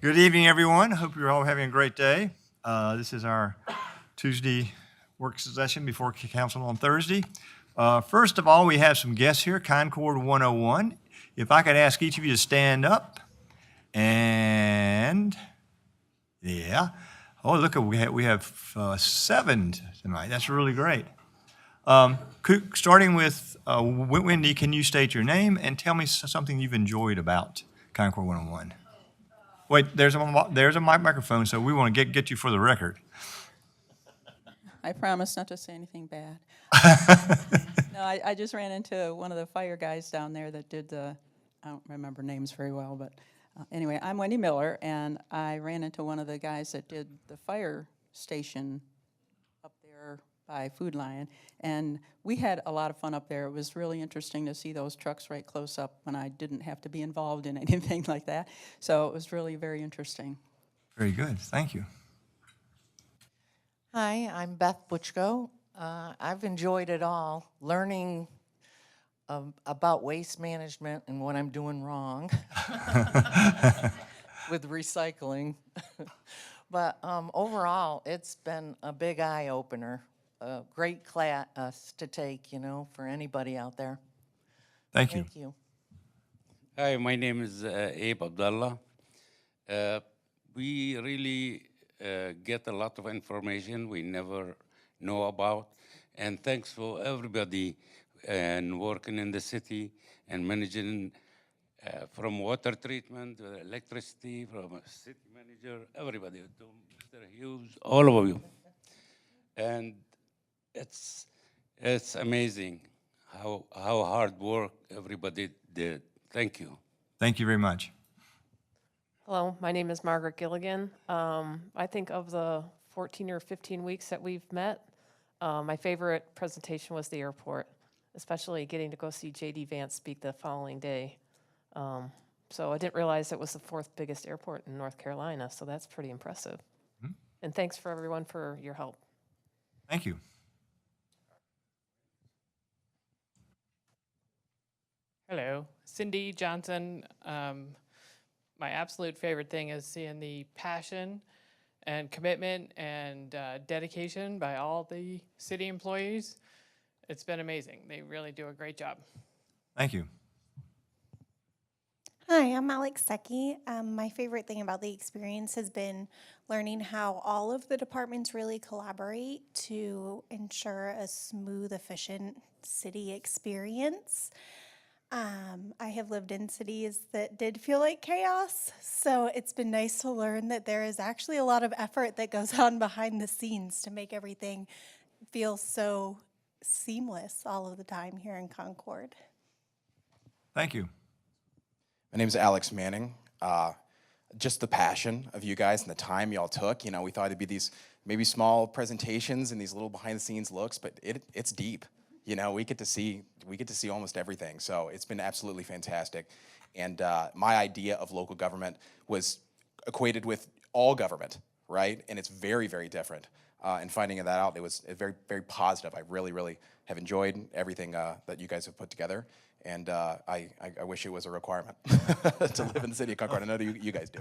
Good evening, everyone. Hope you're all having a great day. This is our Tuesday work session before council on Thursday. First of all, we have some guests here, Concord 101. If I could ask each of you to stand up. And, yeah. Oh, look, we have 7 tonight. That's really great. Starting with Wendy, can you state your name and tell me something you've enjoyed about Concord 101? Wait, there's a microphone, so we want to get you for the record. I promise not to say anything bad. No, I just ran into one of the fire guys down there that did I don't remember names very well, but anyway, I'm Wendy Miller, and I ran into one of the guys that did the fire station up there by Food Lion, and we had a lot of fun up there. It was really interesting to see those trucks right close up when I didn't have to be involved in anything like that. So it was really very interesting. Very good. Thank you. Hi, I'm Beth Butchko. I've enjoyed it all, learning about waste management and what I'm doing wrong with recycling. But overall, it's been a big eye-opener, a great class to take, for anybody out there. Thank you. Thank you. Hi, my name is Abe Abdallah. We really get a lot of information we never know about. And thanks for everybody and working in the city and managing from water treatment, electricity, from a city manager, everybody, to Mr. Hughes, all of you. And it's amazing how hard work everybody did. Thank you. Thank you very much. Hello, my name is Margaret Gilligan. I think of the 14 or 15 weeks that we've met, my favorite presentation was the airport, especially getting to go see J.D. Vance speak the following day. So I didn't realize it was the 4th biggest airport in North Carolina, so that's pretty impressive. Mm-hmm. And thanks for everyone for your help. Thank you. Hello, Cindy Johnson. My absolute favorite thing is seeing the passion and commitment and dedication by all the city employees. It's been amazing. They really do a great job. Thank you. Hi, I'm Alex Secchi. My favorite thing about the experience has been learning how all of the departments really collaborate to ensure a smooth, efficient city experience. I have lived in cities that did feel like chaos, so it's been nice to learn that there is actually a lot of effort that goes on behind the scenes to make everything feel so seamless all of the time here in Concord. Thank you. My name is Alex Manning. Just the passion of you guys and the time y'all took. We thought it'd be these maybe small presentations and these little behind-the-scenes looks, but it's deep. We get to see almost everything. So it's been absolutely fantastic. And my idea of local government was equated with all government, right? And it's very, very different. And finding that out, it was very, very positive. I really, really have enjoyed everything that you guys have put together. And I wish it was a requirement to live in the city of Concord. I know you guys do.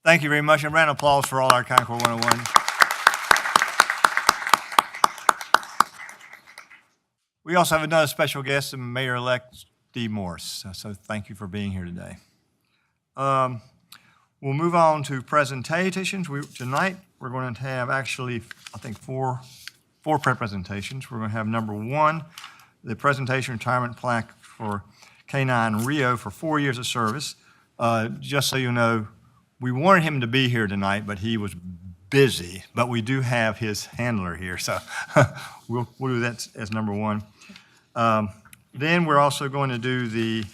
Thank you very much. And a round of applause for all our Concord 101. We also have another special guest, the Mayor-elect Steve Morris. So thank you for being here today. We'll move on to presentations. Tonight, we're going to have actually, I think, four presentations. We're going to have number 1, the presentation retirement plaque for K9 Rio for 4 years of service. Just so you know, we wanted him to be here tonight, but he was busy. But we do have his handler here, so we'll do that as number 1. Then we're also going to do the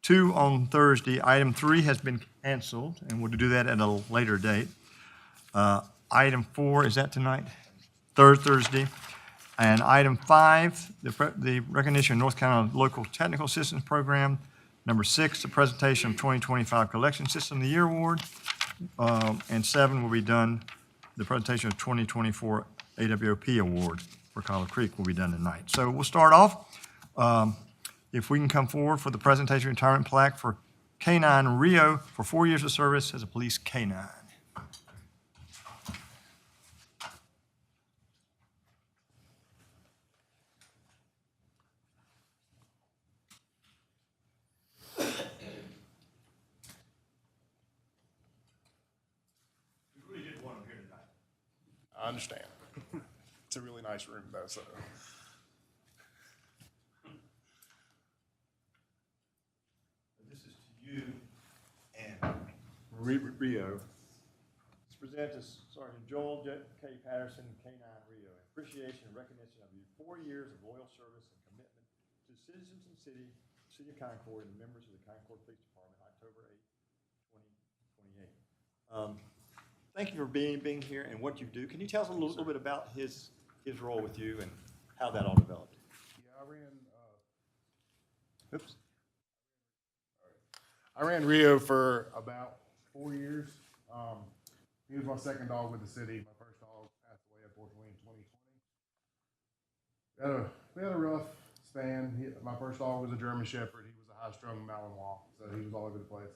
2 on Thursday. Item 3 has been canceled, and we'll do that at a later date. Item 4, is that tonight? Thursday. And item 5, the recognition of North Carolina Local Technical Assistance Program. Number 6, the presentation of 2025 Collection System of the Year Award. And 7 will be done, the presentation of 2024 AWOP Award for Collar Creek will be done tonight. So we'll start off. If we can come forward for the presentation retirement plaque for K-9 Rio for 4 years of service as a police K-9. I understand. It's a really nice room though, so. This is to you and Rio. Let's present to Sergeant Joel K. Patterson, K-9 Rio. Appreciation and recognition of your 4 years of loyal service and commitment to citizens and city of Concord and members of the Concord Police Department, October 8, 2028. Thank you for being here and what you do. Can you tell us a little bit about his role with you and how that all developed? Yeah, Oops. I ran Rio for about 4 years. He was my second dog with the city. My first dog passed away unfortunately in 2020. We had a rough span. My first dog was a German Shepherd. He was a high-strung Malinois, so he was all over the place.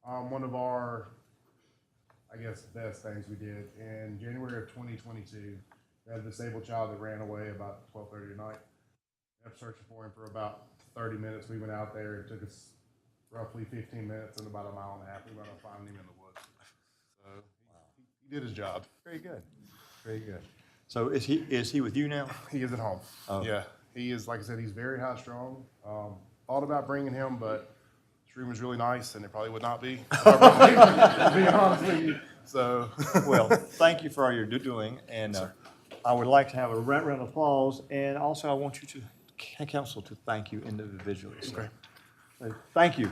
One of our, I guess, best things we did in January of 2022, we had a disabled child that ran away about 12:30 at night. We kept searching for him for about 30 minutes. We went out there. It took us roughly 15 minutes and about a mile and a half. We went to find him in the woods. So he did his job. Very good. Very good. So is he with you now? He is at home. Oh. Yeah, he is. Like I said, he's very high strung. Thought about bringing him, but this room is really nice, and it probably would not be. To be honest with you. So Well, thank you for all you're doing, and I would like to have a round of applause, and also I want you to, council, to thank you individually. So, Okay. Thank you.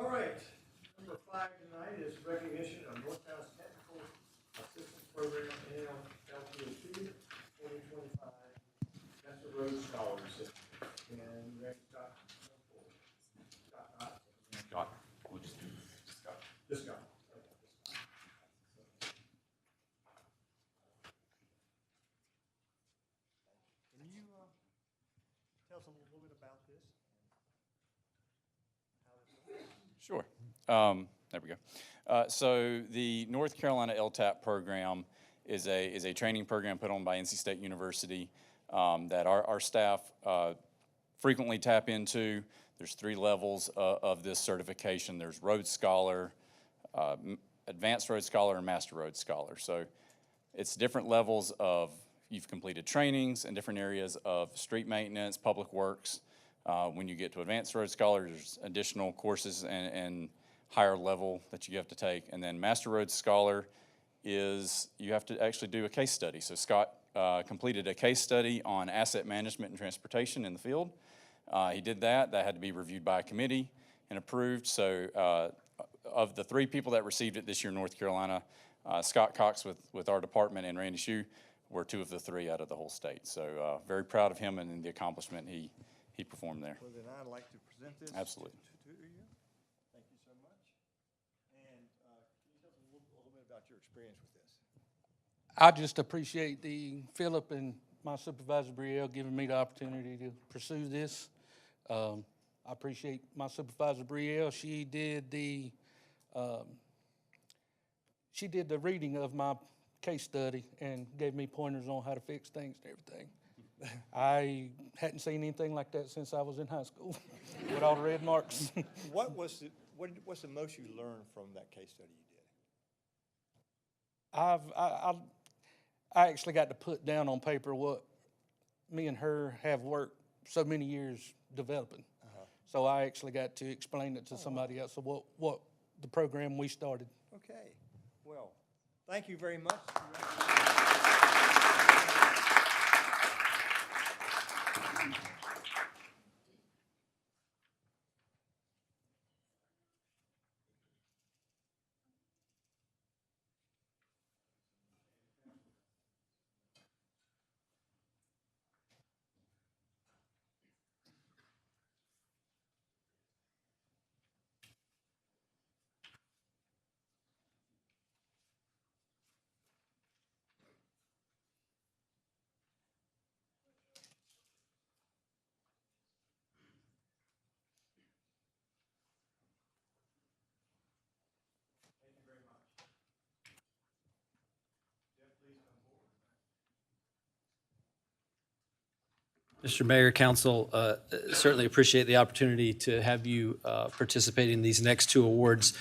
All right, number 5 tonight is recognition of Northtown's Technical Assistance Program, NLTSP 2025. That's the Road Scholars. And Scott. Scott, we'll just do Scott. Just go. Can you tell us a little bit about this? Sure. There we go. So the North Carolina LTAP program is a training program put on by NC State University that our staff frequently tap into. There's 3 levels of this certification. There's Road Scholar, Advanced Road Scholar, and Master Road Scholar. So it's different levels of, you've completed trainings in different areas of street maintenance, public works. When you get to Advanced Road Scholar, there's additional courses and higher level that you have to take. And then Master Road Scholar is, you have to actually do a case study. So Scott completed a case study on asset management and transportation in the field. He did that. That had to be reviewed by a committee and approved. So of the 3 people that received it this year in North Carolina, Scott Cox with our department and Randy Shue were 2 of the 3 out of the whole state. So very proud of him and the accomplishment he performed there. Well, then I'd like to present this. Absolutely. To you. Thank you so much. And can you tell us a little bit about your experience with this? I just appreciate Philip and my supervisor Brielle giving me the opportunity to pursue this. I appreciate my supervisor Brielle. She did the reading of my case study and gave me pointers on how to fix things and everything. I hadn't seen anything like that since I was in high school with all the red marks. What's the most you learned from that case study you did? I actually got to put down on paper what me and her have worked so many years developing. So I actually got to explain it to somebody else of what the program we started. Okay, well, thank you very much. Mr. Mayor, Council, certainly appreciate the opportunity to have you participate in these next two awards.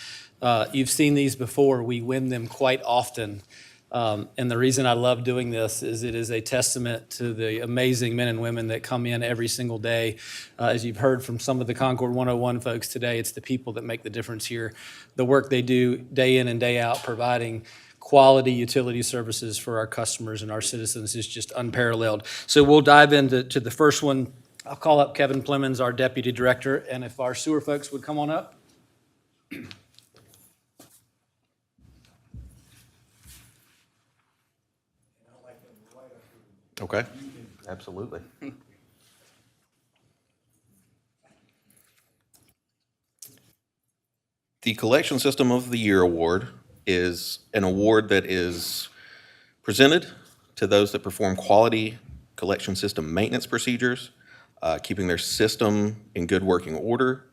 You've seen these before. We win them quite often. And the reason I love doing this is it is a testament to the amazing men and women that come in every single day. As you've heard from some of the Concord 101 folks today, it's the people that make the difference here. The work they do day in and day out providing quality utility services for our customers and our citizens is just unparalleled. So we'll dive into the first one. I'll call up Kevin Plemons, our Deputy Director, and if our sewer folks would come on up. Okay, absolutely. The Collection System of the Year Award is an award that is presented to those that perform quality collection system maintenance procedures, keeping their system in good working order,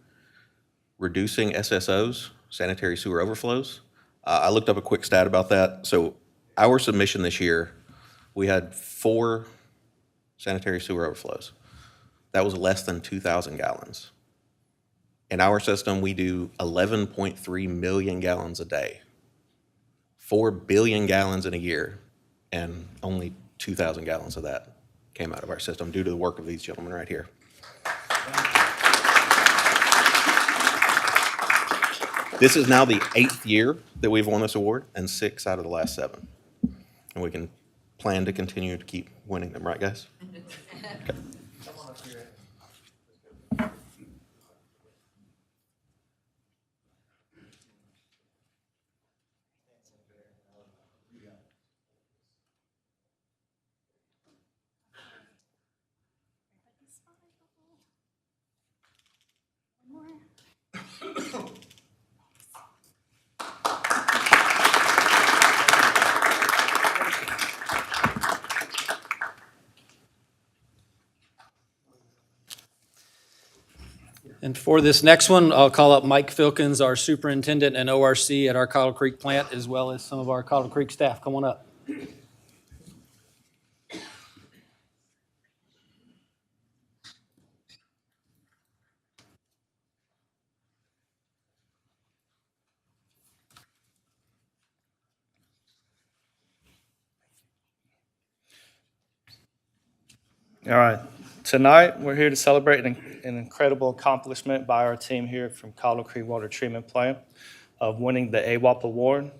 reducing SSOs, sanitary sewer overflows. I looked up a quick stat about that. So our submission this year, we had 4 sanitary sewer overflows. That was less than 2,000 gallons. In our system, we do 11.3 million gallons a day. 4 billion gallons in a year, and only 2,000 gallons of that came out of our system due to the work of these gentlemen right here. This is now the 8th year that we've won this award, and 6 out of the last 7. And we can plan to continue to keep winning them, right, guys? Okay. And for this next one, I'll call up Mike Filkins, our Superintendent and ORC at our Cottle Creek plant, as well as some of our Cottle Creek staff. Come on up. All right. Tonight, we're here to celebrate an incredible accomplishment by our team here from Cottle Creek Water Treatment Plant of winning the AWOP Award.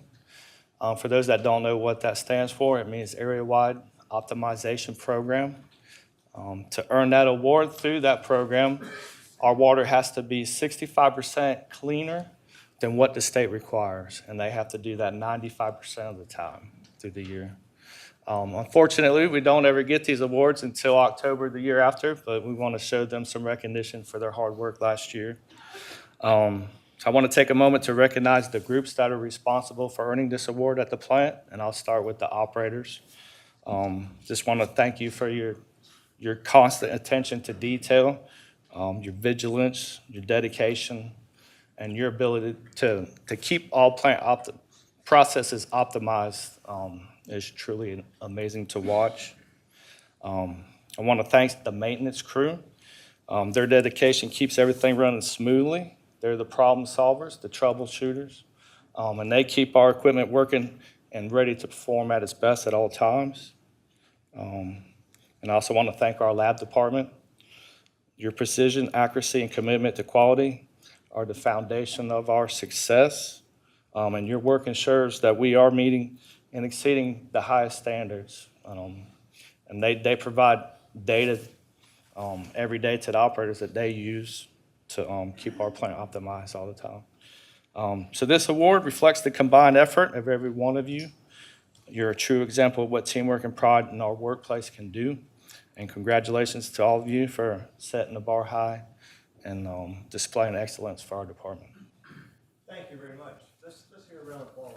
For those that don't know what that stands for, it means Area-Wide Optimization Program. To earn that award through that program, our water has to be 65% cleaner than what the state requires, and they have to do that 95% of the time through the year. Unfortunately, we don't ever get these awards until October the year after, but we want to show them some recognition for their hard work last year. So I want to take a moment to recognize the groups that are responsible for earning this award at the plant, and I'll start with the operators. Just want to thank you for your constant attention to detail, your vigilance, your dedication, and your ability to keep all plant processes optimized. Is truly amazing to watch. I want to thank the maintenance crew. Their dedication keeps everything running smoothly. They're the problem solvers, the troubleshooters, and they keep our equipment working and ready to perform at its best at all times. And I also want to thank our lab department. Your precision, accuracy, and commitment to quality are the foundation of our success, and your work ensures that we are meeting and exceeding the highest standards. And they provide data every day to the operators that they use to keep our plant optimized all the time. So this award reflects the combined effort of every one of you. You're a true example of what teamwork and pride in our workplace can do. And congratulations to all of you for setting the bar high and displaying excellence for our department. Thank you very much. Let's hear a round of applause.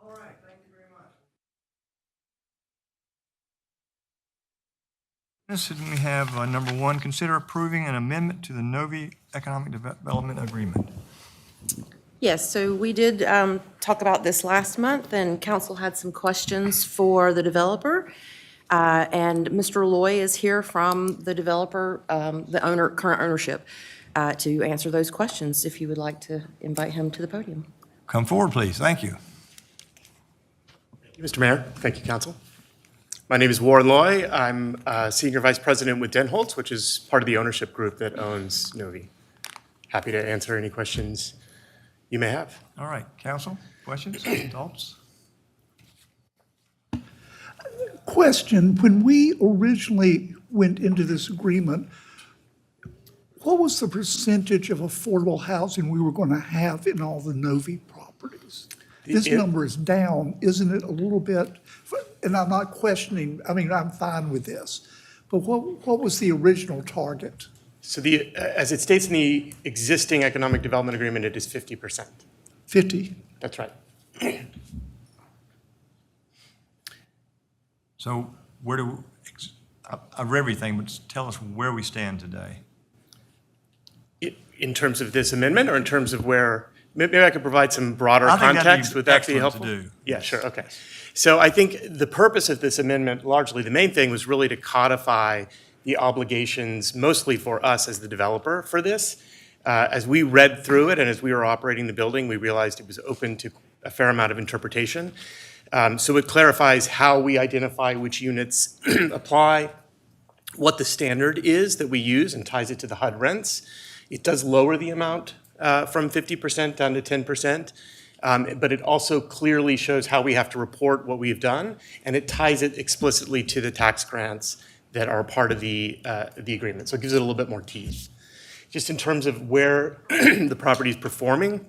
All right, thank you very much. And we have number one, consider approving an amendment to the Novi Economic Development Agreement. Yes, so we did talk about this last month, and council had some questions for the developer. And Mr. Loy is here from the developer, the owner, current ownership, to answer those questions, if you would like to invite him to the podium. Come forward, please. Thank you. Thank you, Mr. Mayor. Thank you, Council. My name is Warren Loy. I'm Senior Vice President with Denholtz, which is part of the ownership group that owns Novi. Happy to answer any questions you may have. All right, council, questions, thoughts? Question, when we originally went into this agreement, what was the percentage of affordable housing we were going to have in all the Novi properties? This number is down, isn't it, a little bit? And I'm not questioning, I mean, I'm fine with this. But what was the original target? So as it states in the existing economic development agreement, it is 50%. 50? That's right. So where do, I've read everything, but tell us where we stand today. In terms of this amendment or in terms of where, maybe I could provide some broader I think that'd be context. Would that be excellent to helpful? do. Yeah, sure, okay. So I think the purpose of this amendment, largely the main thing, was really to codify the obligations, mostly for us as the developer for this. As we read through it and as we were operating the building, we realized it was open to a fair amount of interpretation. So it clarifies how we identify which units apply, what the standard is that we use, and ties it to the HUD rents. It does lower the amount from 50% down to 10%, but it also clearly shows how we have to report what we've done, and it ties it explicitly to the tax grants that are part of the agreement. So it gives it a little bit more teeth. Just in terms of where the property is performing,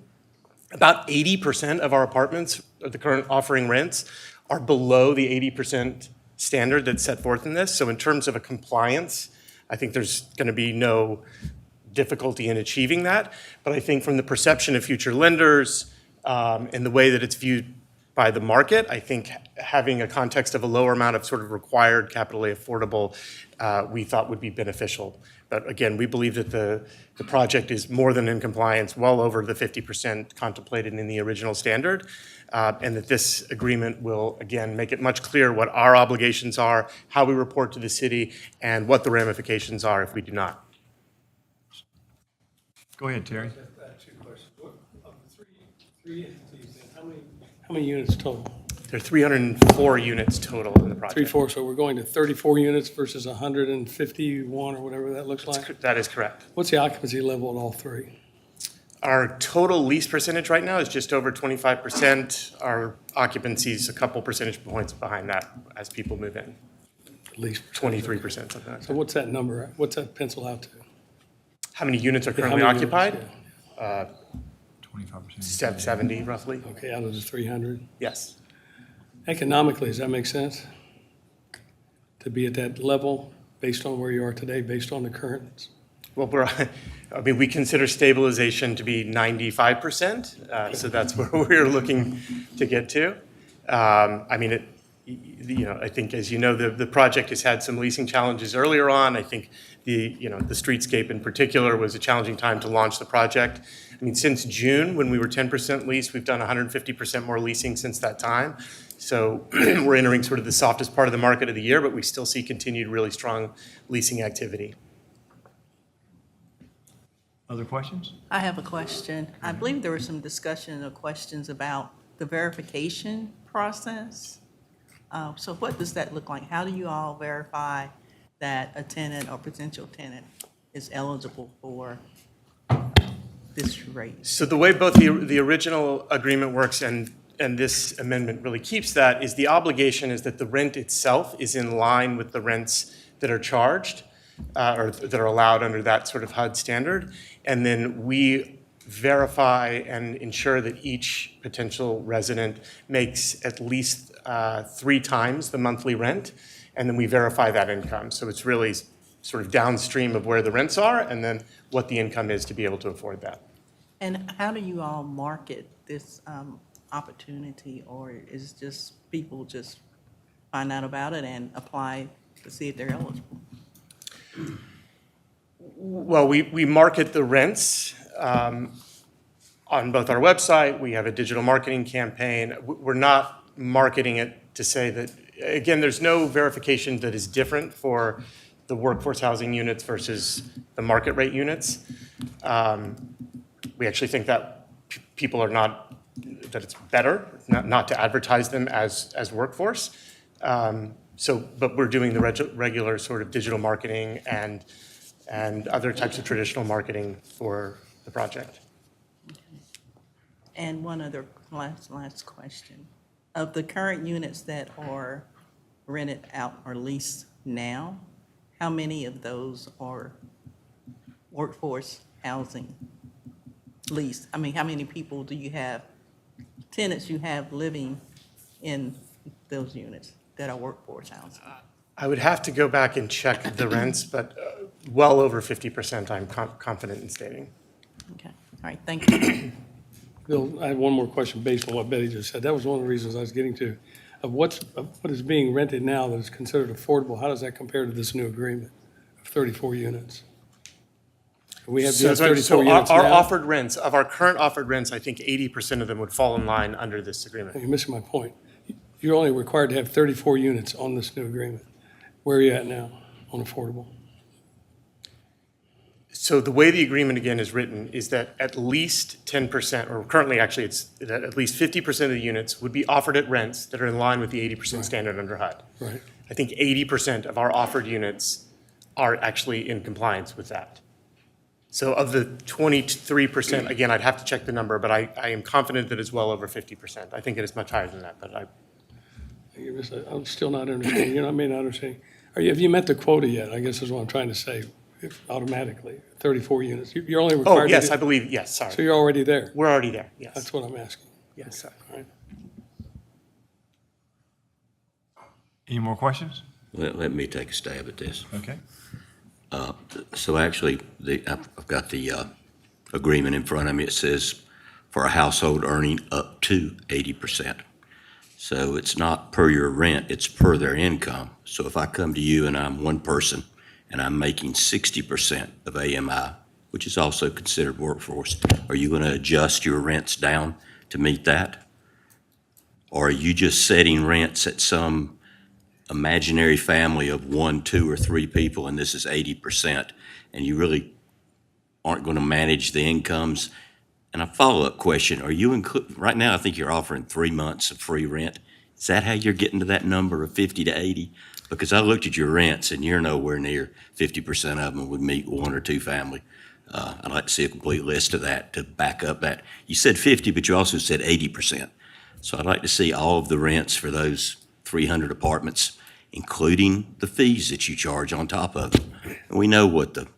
about 80% of our apartments, of the current offering rents, are below the 80% standard that's set forth in this. So in terms of a compliance, I think there's going to be no difficulty in achieving that. But I think from the perception of future lenders and the way that it's viewed by the market, I think having a context of a lower amount of sort of required capitally affordable, we thought would be beneficial. But again, we believe that the project is more than in compliance, well over the 50% contemplated in the original standard, and that this agreement will, again, make it much clearer what our obligations are, how we report to the city, and what the ramifications are if we do not. Go ahead, Terry. How many units total? There are 304 units total in the project. 3, 4, so we're going to 34 units versus 151 or whatever that looks like? That is correct. What's the occupancy level at all three? Our total lease percentage right now is just over 25%. Our occupancy is a couple percentage points behind that as people move in. Lease 23%, something like So that. what's that number? What's that pencil out to? How many units are Yeah, how currently many units? occupied? 25%. 70 roughly. Okay, out of the 300? Yes. Economically, does that make sense? To be at that level based on where you are today, based on the current Well, I mean, we consider stabilization to be 95%, so that's where we're looking to get to. I mean, I think, as you know, the project has had some leasing challenges earlier on. I think the streetscape in particular was a challenging time to launch the project. I mean, since June, when we were 10% leased, we've done 150% more leasing since that time. So we're entering sort of the softest part of the market of the year, but we still see continued really strong leasing activity. Other questions? I have a question. I believe there was some discussion or questions about the verification process. So what does that look like? How do you all verify that a tenant or potential tenant is eligible for this rate? So the way both the original agreement works and this amendment really keeps that is the obligation is that the rent itself is in line with the rents that are charged or that are allowed under that sort of HUD standard. And then we verify and ensure that each potential resident makes at least 3 times the monthly rent, and then we verify that income. So it's really sort of downstream of where the rents are and then what the income is to be able to afford that. And how do you all market this opportunity, or is just people just find out about it and apply to see if they're eligible? Well, we market the rents on both our website. We have a digital marketing campaign. We're not marketing it to say that, again, there's no verification that is different for the workforce housing units versus the market rate units. We actually think that people are not, that it's better not to advertise them as workforce. But we're doing the regular sort of digital marketing and other types of traditional marketing for the project. And one other last question. Of the current units that are rented out or leased now, how many of those are workforce housing leased? I mean, how many people do you have, tenants you have living in those units that are workforce housing? I would have to go back and check the rents, but well over 50% I'm confident in stating. Okay, all right, thank you. Bill, I have one more question based on what Betty just said. That was one of the reasons I was getting to. Of what is being rented now that is considered affordable, how does that compare to this new agreement of 34 units? We have just 34 units our now? offered rents, of our current offered rents, I think 80% of them would fall in line under this agreement. You're missing my point. You're only required to have 34 units on this new agreement. Where are you at now on affordable? So the way the agreement, again, is written is that at least 10%, or currently actually it's that at least 50% of the units would be offered at rents that are in line with the 80% standard under HUD. Right. I think 80% of our offered units are actually in compliance with that. So of the 23%, again, I'd have to check the number, but I am confident that it's well over 50%. I think it is much higher than that, but I'm still not understanding. You know, I may not understand. Have you met the quota yet? I guess is what I'm trying to say. Automatically, 34 units. You're only required. Oh, yes, to I believe, yes, sorry. So you're already there? We're already there, yes. That's what I'm asking. Yes. All right. Any more questions? Let me take a stab at this. Okay. So actually, I've got the agreement in front of me. It says for a household earning up to 80%. So it's not per your rent, it's per their income. So if I come to you and I'm one person and I'm making 60% of AMI, which is also considered workforce, are you going to adjust your rents down to meet that? Or are you just setting rents at some imaginary family of 1, 2, or 3 people, and this is 80%, and you really aren't going to manage the incomes? And a follow-up question, are you right now I think you're offering 3 months of free rent. Is that how you're getting to that number of 50 to 80? Because I looked at your rents and you're nowhere near 50% of them would meet 1 or 2 family. I'd like to see a complete list of that to back up that. You said 50, but you also said 80%. So I'd like to see all of the rents for those 300 apartments, including the fees that you charge on top of them. And we know what the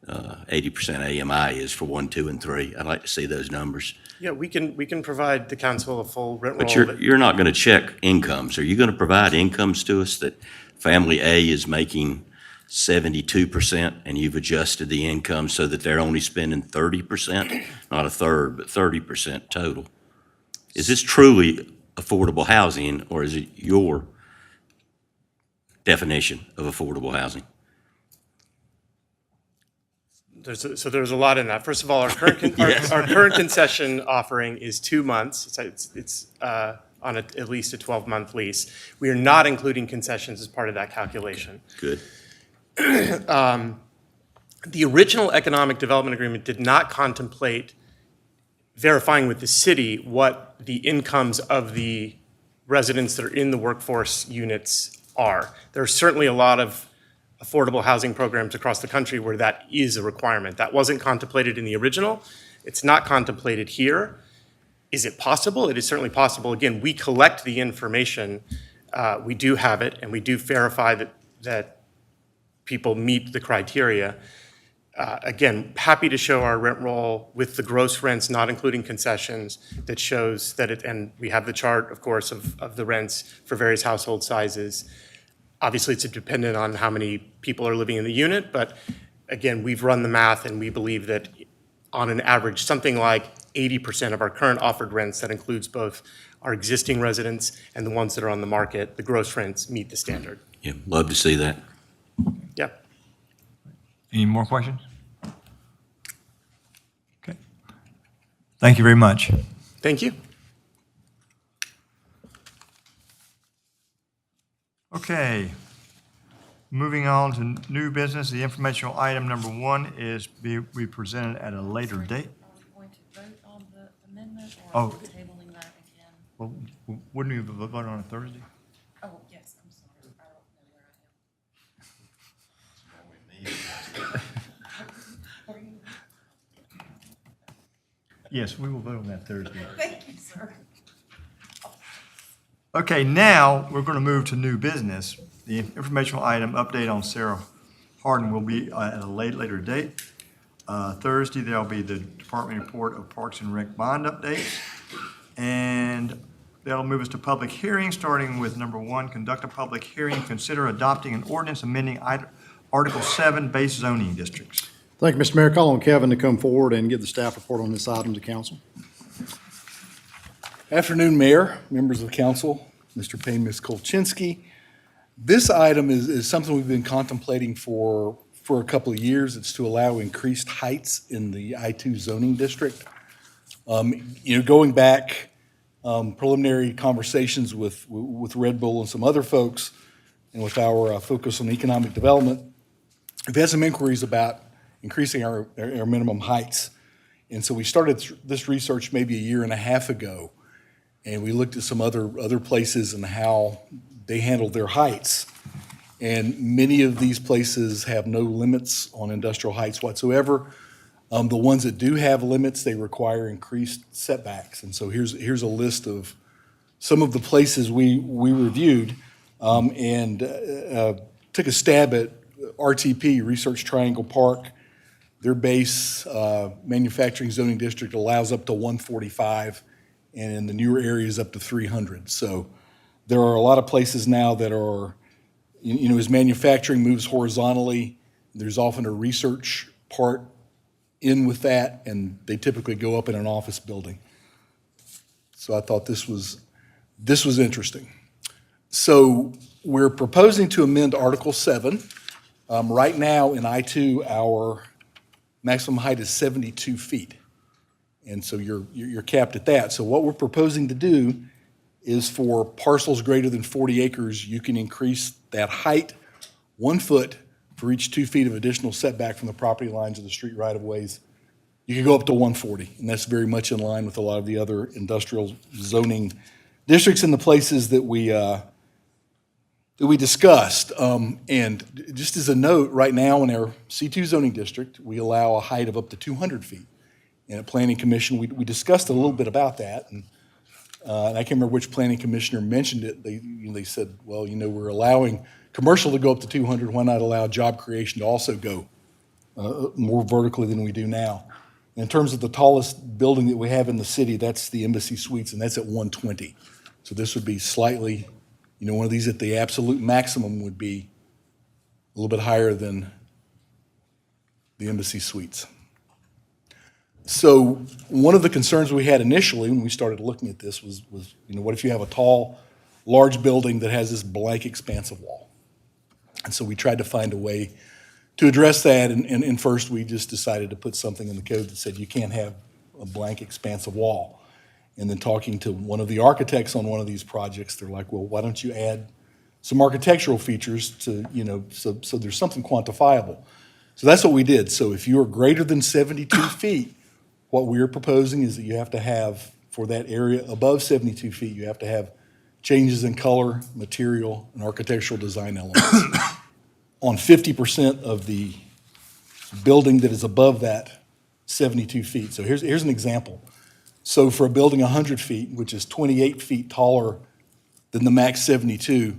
80% AMI is for 1, 2, and 3. I'd like to see those numbers. Yeah, we can provide the council a full rent roll. But you're not going to check incomes. Are you going to provide incomes to us that family A is making 72%, and you've adjusted the income so that they're only spending 30%, not a third, but 30% total. Is this truly affordable housing, or is it your definition of affordable housing? So there's a lot in that. First of all, our current, our current concession offering is 2 months. It's on at least a 12-month lease. We are not including concessions as part of that calculation. Good. The original economic development agreement did not contemplate verifying with the city what the incomes of the residents that are in the workforce units are. There are certainly a lot of affordable housing programs across the country where that is a requirement. That wasn't contemplated in the original. It's not contemplated here. Is it possible? It is certainly possible. Again, we collect the information. We do have it, and we do verify that people meet the criteria. Again, happy to show our rent roll with the gross rents, not including concessions, that shows that it, and we have the chart, of course, of the rents for various household sizes. Obviously, it's dependent on how many people are living in the unit, but again, we've run the math, and we believe that on an average, something like 80% of our current offered rents, that includes both our existing residents and the ones that are on the market, the gross rents meet the standard. Yeah, love to see that. Yeah. Any more questions? Okay. Thank you very much. Thank you. Okay. Moving on to new business, the informational item number 1 is be presented at a later date. Are we going to vote on the amendment, Oh. or are we tabling that again? Well, wouldn't we vote on it Thursday? Oh, yes, I'm sorry. I don't know where I am. Yes, we will vote on that Thursday. Thank you, sir. Okay, now we're going to move to new business. The informational item update on Sarah Harden will be at a later date. Thursday, there'll be the department report of Parks and Rec bond updates. And that'll move us to public hearing, starting with number 1, conduct a public hearing, consider adopting an ordinance amending Article 7 base zoning districts. Thank you, Mr. Mayor. Call on Kevin to come forward and give the staff report on this item to council. Afternoon, Mayor, members of the council, Mr. Payne, Ms. Kolchinsky. This item is something we've been contemplating for a couple of years. It's to allow increased heights in the I-2 zoning district. Going back, preliminary conversations with Red Bull and some other folks, and with our focus on economic development, we've had some inquiries about increasing our minimum heights. And so we started this research maybe a year and a half ago, and we looked at some other places and how they handled their heights. And many of these places have no limits on industrial heights whatsoever. The ones that do have limits, they require increased setbacks. And so here's a list of some of the places we reviewed, and took a stab at RTP, Research Triangle Park. Their base manufacturing zoning district allows up to 145, and in the newer areas up to 300. So there are a lot of places now that are, as manufacturing moves horizontally, there's often a research part in with that, and they typically go up in an office building. So I thought this was interesting. So we're proposing to amend Article 7. Right now in I-2, our maximum height is 72 feet. And so you're capped at that. So what we're proposing to do is for parcels greater than 40 acres, you can increase that height 1 foot for each 2 feet of additional setback from the property lines of the street right-of-ways. You can go up to 140, and that's very much in line with a lot of the other industrial zoning districts in the places that we discussed. And just as a note, right now in our C2 zoning district, we allow a height of up to 200 feet. And at Planning Commission, we discussed a little bit about that, and I can't remember which planning commissioner mentioned it. They said, well, we're allowing commercial to go up to 200. Why not allow job creation to also go more vertically than we do now? In terms of the tallest building that we have in the city, that's the Embassy Suites, and that's at 120. So this would be slightly, one of these at the absolute maximum would be little bit higher than the Embassy Suites. So one of the concerns we had initially when we started looking at this was, what if you have a tall, large building that has this blank expansive wall? And so we tried to find a way to address that, and first we just decided to put something in the code that said you can't have a blank expansive wall. And then talking to one of the architects on one of these projects, they're like, well, why don't you add some architectural features to, so there's something quantifiable. So that's what we did. So if you are greater than 72 feet, what we're proposing is that you have to have, for that area above 72 feet, you have to have changes in color, material, and architectural design elements on 50% of the building that is above that 72 feet. So here's an example. So for a building 100 feet, which is 28 feet taller than the max 72,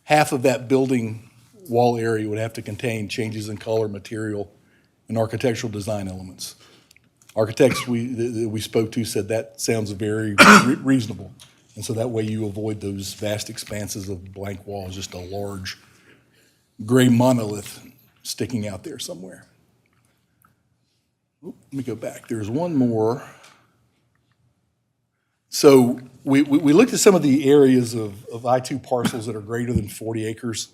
half of that building wall area would have to contain changes in color, material, and architectural design elements. Architects that we spoke to said that sounds very reasonable. And so that way you avoid those vast expanses of blank walls, just a large gray monolith sticking out there somewhere. Let me go back. There's one more. So we looked at some of the areas of I-2 parcels that are greater than 40 acres.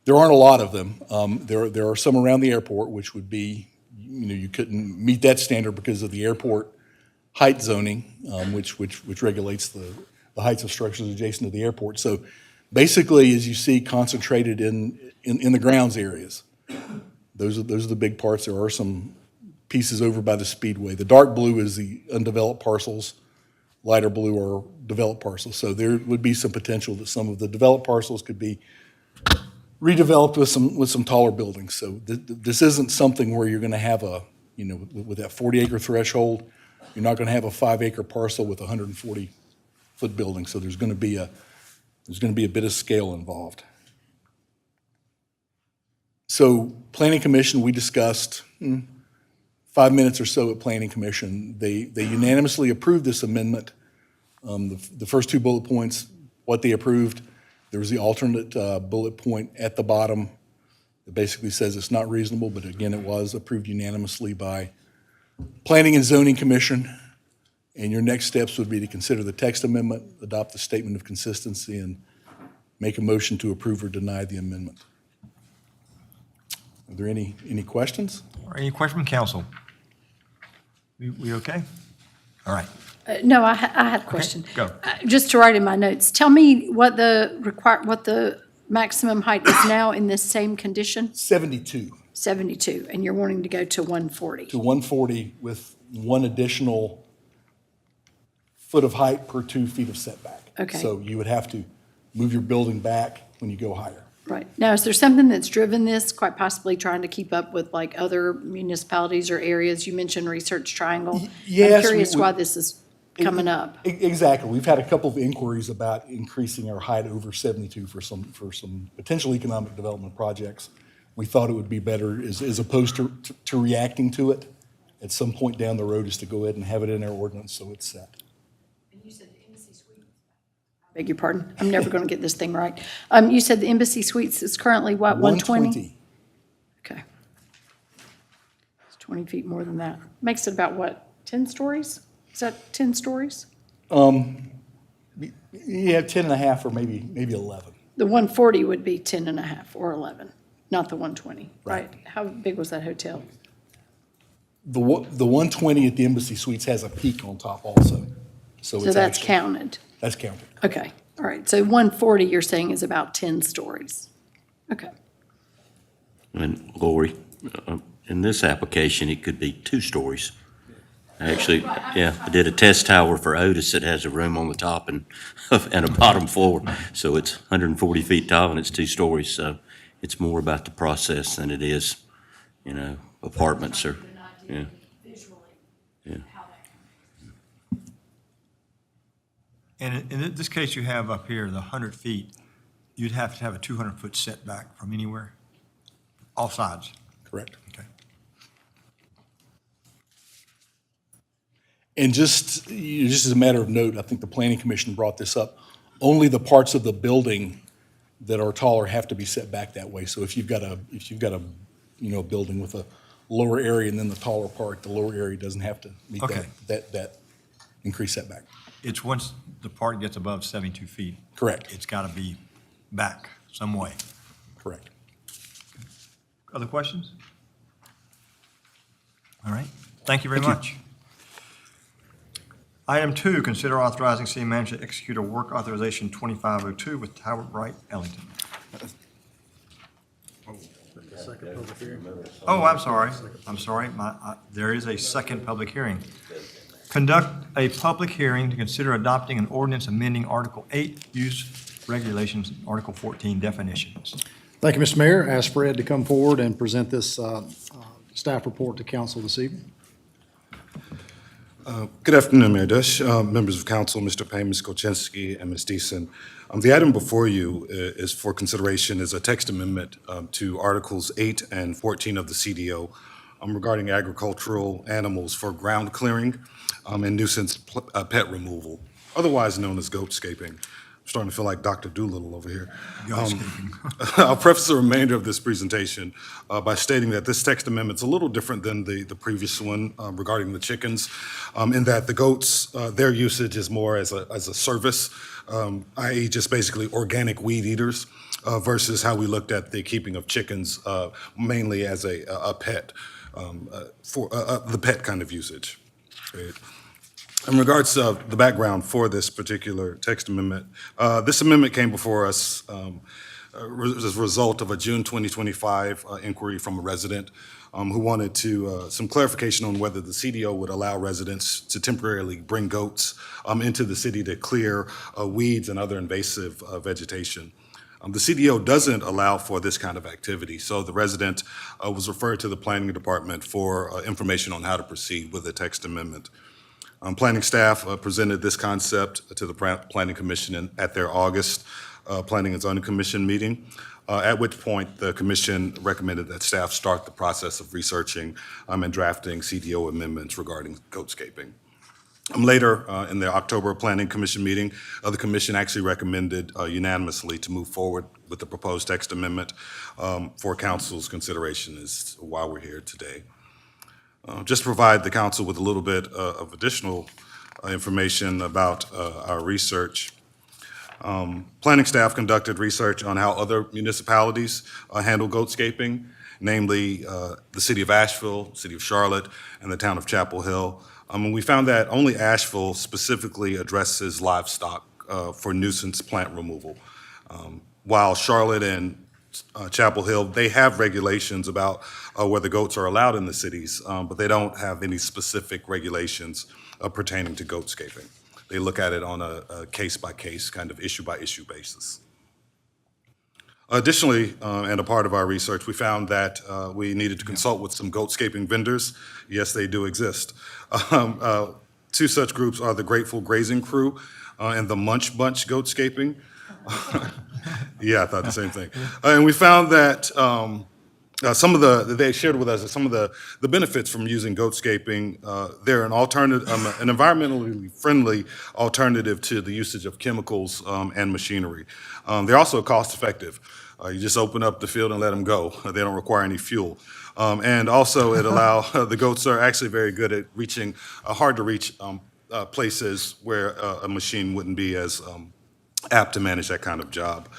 There aren't a lot of them. There are some around the airport, which would be, you couldn't meet that standard because of the airport height zoning, which regulates the heights of structures adjacent to the airport. So basically, as you see, concentrated in the grounds areas. Those are the big parts. There are some pieces over by the Speedway. The dark blue is the undeveloped parcels. Lighter blue are developed parcels. So there would be some potential that some of the developed parcels could be redeveloped with some taller buildings. So this isn't something where you're going to have with that 40-acre threshold, you're not going to have a 5-acre parcel with a 140-foot building. So there's going to be a bit of scale involved. So Planning Commission, we discussed 5 minutes or so at Planning Commission. They unanimously approved this amendment. The first 2 bullet points, what they approved. There was the alternate bullet point at the bottom that basically says it's not reasonable, but again, it was approved unanimously by Planning and Zoning Commission. And your next steps would be to consider the text amendment, adopt the statement of consistency, and make a motion to approve or deny the amendment. Are there any questions? Or any question from council? We okay? All right. No, I had a question. Go. Just to write in my notes, tell me what the maximum height is now in this same condition? 72. 72, and you're wanting to go to 140? To 140 with 1 additional foot of height per 2 feet of setback. Okay. So you would have to move your building back when you go higher. Right. Now, is there something that's driven this, quite possibly trying to keep up with like other municipalities or areas? You mentioned Research Triangle. Yes, I'm curious why this is coming up. Exactly. We've had a couple of inquiries about increasing our height over 72 for some potential economic development projects. We thought it would be better, as opposed to reacting to it at some point down the road, is to go ahead and have it in our ordinance so it's set. You said the Embassy Suites. Beg your pardon. I'm never going to get this thing right. You said the Embassy Suites is currently what, 120? Okay. It's 20 feet more than that. Makes it about what, 10 stories? Is that 10 stories? Yeah, 10 and a half or maybe 11. The 140 would be 10 and a half or 11, not the 120, right? How big was that hotel? The 120 at the Embassy Suites has a peak on top also. So So that's counted? That's counted. Okay, all right. So 140, you're saying, is about 10 stories? Okay. And Lori, in this application, it could be 2 stories. Actually, yeah, I did a test tower for Otis that has a room on the top and a bottom floor. So it's 140 feet tall and it's 2 stories. So it's more about the process than it is, apartments or, yeah. Yeah. And in this case you have up here, the 100 feet, you'd have to have a 200-foot setback from anywhere, all sides. Correct. Okay. And just as a matter of note, I think the Planning Commission brought this up, only the parts of the building that are taller have to be set back that way. So if you've got a, you know, building with a lower area and then the taller part, the lower area doesn't have to meet Okay. that increased setback. It's once the part gets above 72 feet. Correct. It's got to be back some way. Correct. Other questions? All right, thank you very much. Item 2, consider authorizing city manager to execute a work authorization 2502 with Howard Wright Ellington. Oh, I'm sorry. There is a second public hearing. Conduct a public hearing to consider adopting an ordinance amending Article 8 use regulations, and Article 14 definitions. Thank you, Mr. Mayor. Ask Fred to come forward and present this staff report to council this evening. Good afternoon, Mayor Dush, members of council, Mr. Payne, Ms. Kolczynski, and Ms. Deason. The item before you is for consideration is a text amendment to Articles 8 and 14 of the CDO regarding agricultural animals for ground clearing and nuisance pet removal, otherwise known as goatscaping. I'm starting to feel like Dr. Doolittle over here. I'll preface the remainder of this presentation by stating that this text amendment's a little different than the previous one regarding the chickens, in that the goats, their usage is more as a service, i.e. just basically organic weed eaters, versus how we looked at the keeping of chickens mainly as a pet, for the pet kind of usage. Right? In regards to the background for this particular text amendment, this amendment came before us as a result of a June 2025 inquiry from a resident who wanted some clarification on whether the CDO would allow residents to temporarily bring goats into the city to clear weeds and other invasive vegetation. The CDO doesn't allow for this kind of activity, so the resident was referred to the planning department for information on how to proceed with the text amendment. Planning staff presented this concept to the Planning Commission at their August Planning and Zoning Commission meeting, at which point the commission recommended that staff start the process of researching and drafting CDO amendments regarding goatscaping. Later in the October Planning Commission meeting, the commission actually recommended unanimously to move forward with the proposed text amendment for council's consideration is why we're here today. Just to provide the council with a little bit of additional information about our research. Planning staff conducted research on how other municipalities handle goatscaping, namely the city of Asheville, city of Charlotte, and the town of Chapel Hill. And we found that only Asheville specifically addresses livestock for nuisance plant removal, while Charlotte and Chapel Hill, they have regulations about whether goats are allowed in the cities, but they don't have any specific regulations pertaining to goatscaping. They look at it on a case-by-case, kind of issue-by-issue basis. Additionally, and a part of our research, we found that we needed to consult with some goatscaping vendors. Yes, they do exist. Two such groups are the Grateful Grazing Crew and the Munch Bunch Goatscaping. Yeah, I thought the same thing. And we found that they shared with us some of the benefits from using goatscaping. They're an alternative, an environmentally friendly alternative to the usage of chemicals and machinery. They're also cost effective. You just open up the field and let them go. They don't require any fuel. And also it allows, the goats are actually very good at reaching, hard to reach places where a machine wouldn't be as apt to manage that kind of job.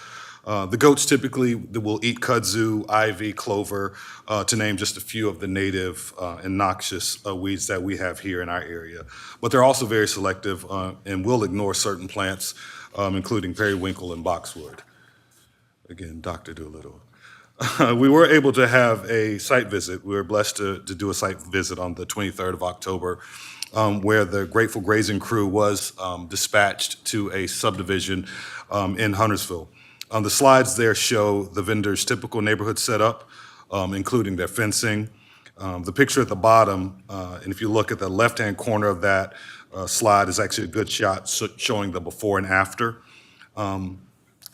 The goats typically will eat kudzu, ivy, clover, to name just a few of the native and noxious weeds that we have here in our area. But they're also very selective and will ignore certain plants, including periwinkle and boxwood. Again, Dr. Doolittle. We were able to have a site visit. We were blessed to do a site visit on the 23rd of October, where the Grateful Grazing Crew was dispatched to a subdivision in Huntersville. The slides there show the vendors' typical neighborhood setup, including their fencing. The picture at the bottom, and if you look at the left-hand corner of that slide, is actually a good shot showing the before and after.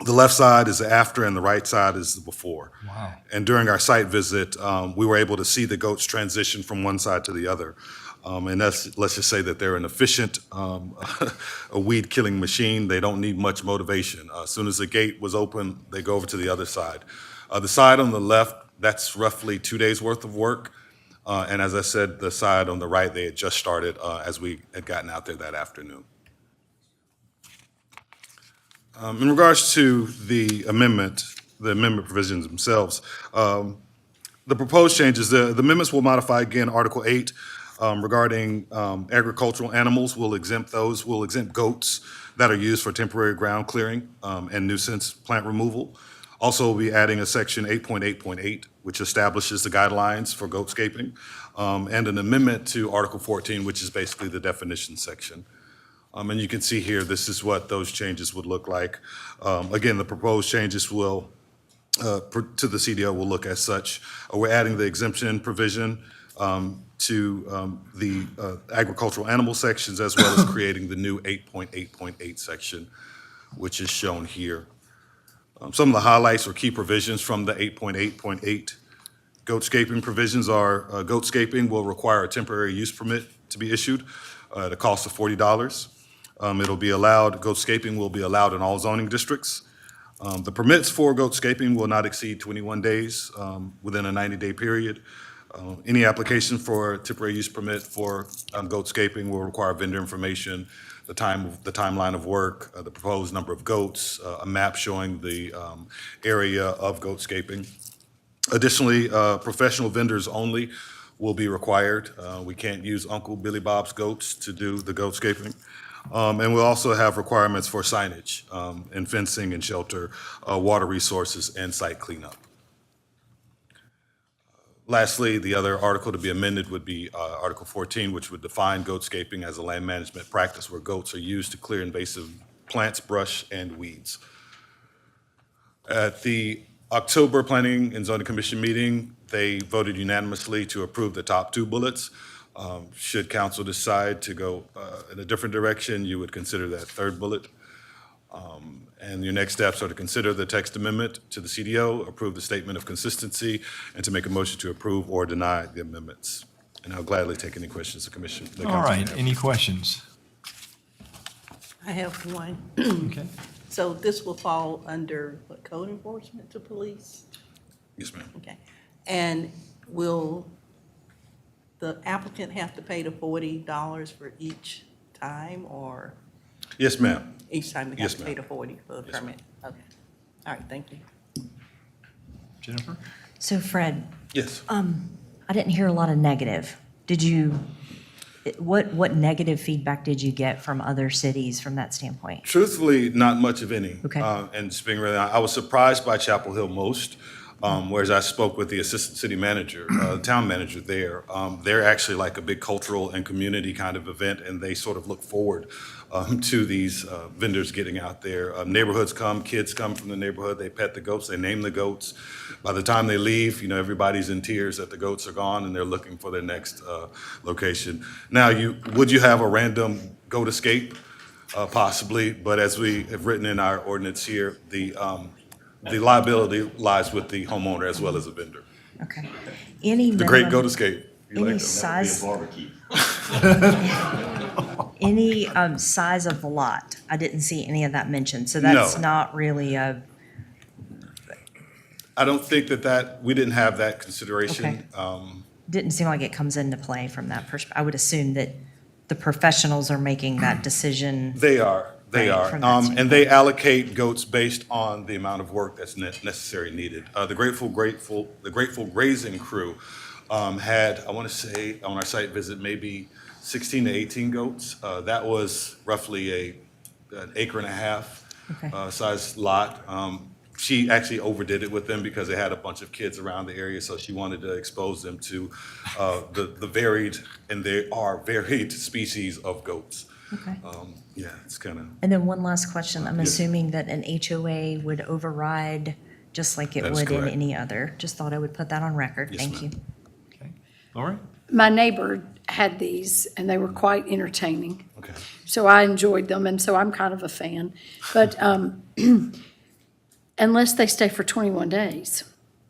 The left side is the after and the right side is the before. Wow. And during our site visit, we were able to see the goats transition from one side to the other. And let's just say that they're an efficient a weed killing machine. They don't need much motivation. As soon as the gate was open, they go over to the other side. The side on the left, that's roughly 2 days worth of work. And as I said, the side on the right, they had just started as we had gotten out there that afternoon. In regards to the amendment provisions themselves, the proposed changes, the amendments will modify again Article 8 regarding agricultural animals. We'll exempt those. We'll exempt goats that are used for temporary ground clearing and nuisance plant removal. Also, we'll be adding a section 8.8.8, which establishes the guidelines for goatscaping, and an amendment to Article 14, which is basically the definition section. And you can see here, this is what those changes would look like. Again, the proposed changes will, to the CDO will look as such. We're adding the exemption provision to the agricultural animal sections, as well as creating the new 8.8.8 section, which is shown here. Some of the highlights or key provisions from the 8.8.8 goatscaping provisions are goatscaping will require a temporary use permit to be issued at a cost of $40. It'll be allowed, goatscaping will be allowed in all zoning districts. The permits for goatscaping will not exceed 21 days within a 90-day period. Any application for a temporary use permit for goatscaping will require vendor information, the timeline of work, the proposed number of goats, a map showing the area of goatscaping. Additionally, professional vendors only will be required. We can't use Uncle Billy Bob's goats to do the goatscaping. And we'll also have requirements for signage and fencing and shelter, water resources, and site cleanup. Lastly, the other article to be amended would be Article 14, which would define goatscaping as a land management practice where goats are used to clear invasive plants, brush, and weeds. At the October Planning and Zoning Commission meeting, they voted unanimously to approve the top two bullets. Should council decide to go in a different direction, you would consider that third bullet. And your next steps are to consider the text amendment to the CDO, approve the statement of consistency, and to make a motion to approve or deny the amendments. And I'll gladly take any questions the commission. The All council may right, have. any questions? I have one. Okay. So this will fall under what, code enforcement to police? Yes, ma'am. Okay. And will the applicant have to pay the $40 for each time, or Yes, ma'am. each time they have Yes, to pay ma'am. the 40 for the Yes, permit? Okay. All right, thank you. Jennifer? So Fred, Yes. I didn't hear a lot of negative. Did you, what negative feedback did you get from other cities from that standpoint? Truthfully, not much of any. Okay. And just being really honest, I was surprised by Chapel Hill most, whereas I spoke with the assistant city manager, town manager there. They're actually like a big cultural and community kind of event, and they sort of look forward to these vendors getting out there. Neighborhoods come, kids come from the neighborhood, they pet the goats, they name the goats. By the time they leave, you know, everybody's in tears that the goats are gone and they're looking for their next location. Now, would you have a random goat escape? Possibly, but as we have written in our ordinance here, the liability lies with the homeowner as well as the vendor. Okay. Any The great minimum- goat escape. You Any like that? size, Barbecue. any size of the lot? I didn't see any of that mentioned, so that's No. not really a, I don't think we didn't have that consideration. didn't seem like it comes into play from that perspective. I would assume that the professionals are making that decision. They are. Right, from that And they allocate goats based on the amount of work that's necessary needed. The Grateful Grazing Crew had, I want to say, on our site visit, maybe 16 to 18 goats. That was roughly an acre and a half size lot. She actually overdid it with them because they had a bunch of kids around the area, so she wanted to expose them to the varied, and they are varied species of goats. Okay. Yeah, it's kind of. And then one last question. I'm Yes. assuming that an HOA would override just like it That is would in correct. any other. Just thought I would put that on record. Yes, Thank ma'am. you. Lori? My neighbor had these, and they were quite entertaining. Okay. So I enjoyed them, and so I'm kind of a fan. But unless they stay for 21 days,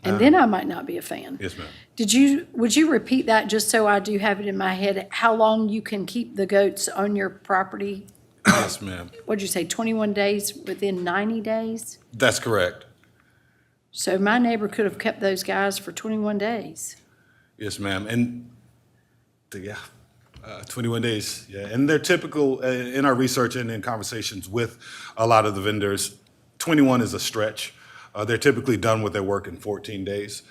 And then I might not be a fan. Yes, ma'am. Would you repeat that just so I do have it in my head? How long you can keep the goats on your property? Yes, ma'am. What'd you say, 21 days within 90 days? That's correct. So my neighbor could have kept those guys for 21 days. Yes, ma'am. And, 21 days, yeah. And they're typical, in our research and in conversations with a lot of the vendors, 21 is a stretch. They're typically done with their work in 14 days.